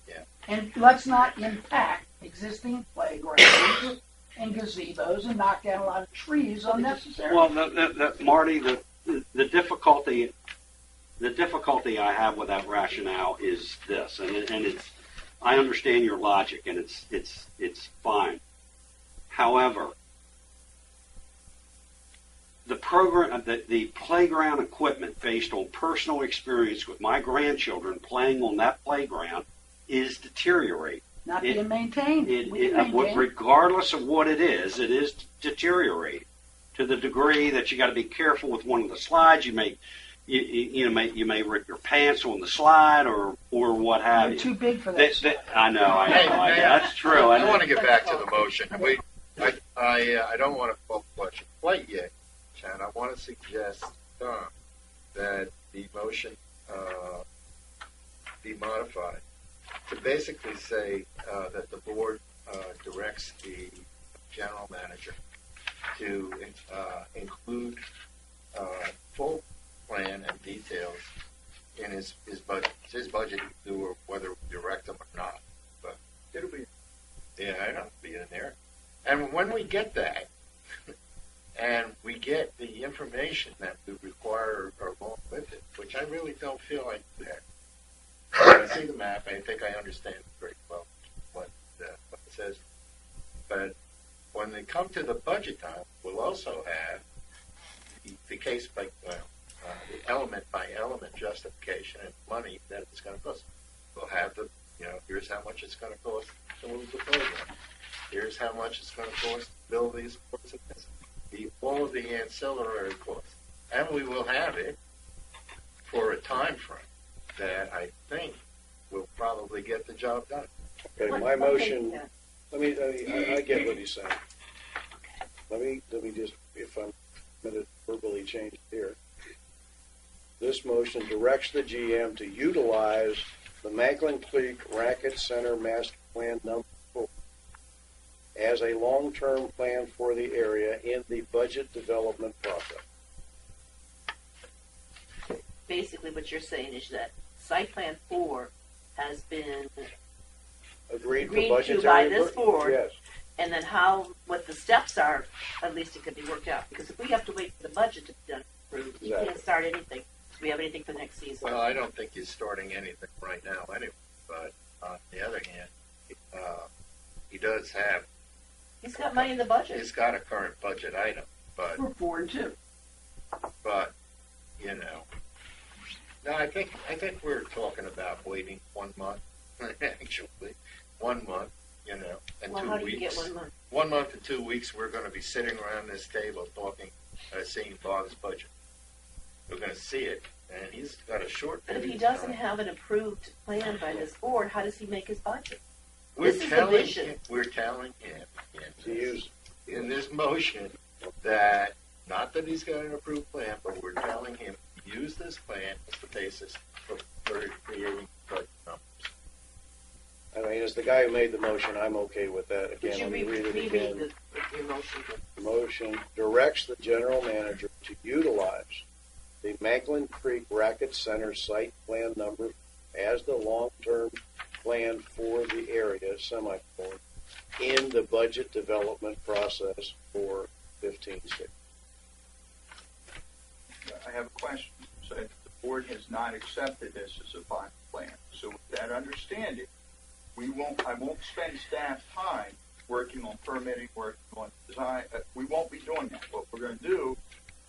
Yeah. And let's not impact existing playgrounds and gazebos and knock down a lot of trees unnecessarily. Well, Marty, the difficulty I have with that rationale is this, and it's, I understand your logic, and it's fine. However, the program, the playground equipment, based on personal experience with my grandchildren playing on that playground, is deteriorating. Not being maintained. Regardless of what it is deteriorating to the degree that you got to be careful with one of the slides. You may rip your pants on the slide or what have you. You're too big for that. I know. That's true. I want to get back to the motion. I don't want to full flush it quite yet, and I want to suggest that the motion be modified to basically say that the board directs the general manager to include full plan and details in his budget. It's his budget to do whether we direct them or not. But it'll be, yeah, I know it'll be in there. And when we get that, and we get the information that we require along with it, which I really don't feel like that. When I see the map, I think I understand very well what it says. But when they come to the budget time, we'll also have the case by the element by element justification and money that it's going to cost. We'll have here's how much it's going to cost to move the program. Here's how much it's going to cost to build these courts and this. All of the ancillary costs. And we will have it for a time frame that I think will probably get the job done. Okay, my motion. I get what he's saying. Let me just, if I'm going to verbally change it here. This motion directs the GM to utilize the Macklin Creek Racket Center Master Plan number 4 as a long-term plan for the area in the budget development process. Basically, what you're saying is that Site Plan 4 has been Agreed to by this board, yes. and then what the steps are, at least it could be worked out. Because if we have to wait for the budget to be done, approved, you can't start anything. Do we have anything for next season? Well, I don't think he's starting anything right now anyway. But on the other hand, he does have. He's got money in the budget. He's got a current budget item, but For 4 and 2. But no, I think we're talking about waiting 1 month. Actually, 1 month. And well, 2 how do weeks. you get 1 month? 1 month and 2 weeks, we're going to be sitting around this table talking, seeing Bob's budget. We're going to see it, and he's got a short But period if he of doesn't time. have an approved plan by this board, how does he make his budget? We're This is the telling vision. him, we're telling him To use in this motion that, not that he's got an approved plan, but we're telling him to use this plan as the basis for creating budget numbers. I mean, as the guy who made the motion, I'm okay with that. Would Again, you let me read it reread again. your motion? The motion directs the general manager to utilize the Macklin Creek Racket Center site plan number as the long-term plan for the area, semicolon, in the budget development process for 15-6. I have a question. So the board has not accepted this as a final plan. So with that understanding, I won't spend staff time working on permitting, working on design. We won't be doing that. What we're going to do,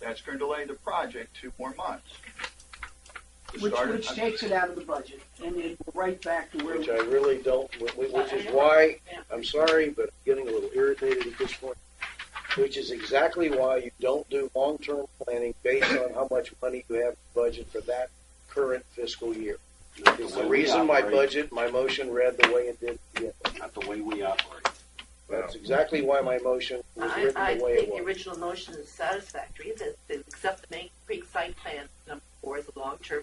that's going to delay the project 2 more months. Which takes it out of the budget, and then we're right back to where Which I really don't, which is why, I'm sorry, but I'm getting a little irritated at this point, which is exactly why you don't do long-term planning based on how much money you have in the budget for that current fiscal year. It's the reason my budget, my motion read the way it did. Not the way we operate. That's exactly why my motion was I written the way think it the was. original motion is satisfactory, that they accept the Main Creek site plan number 4 as a long-term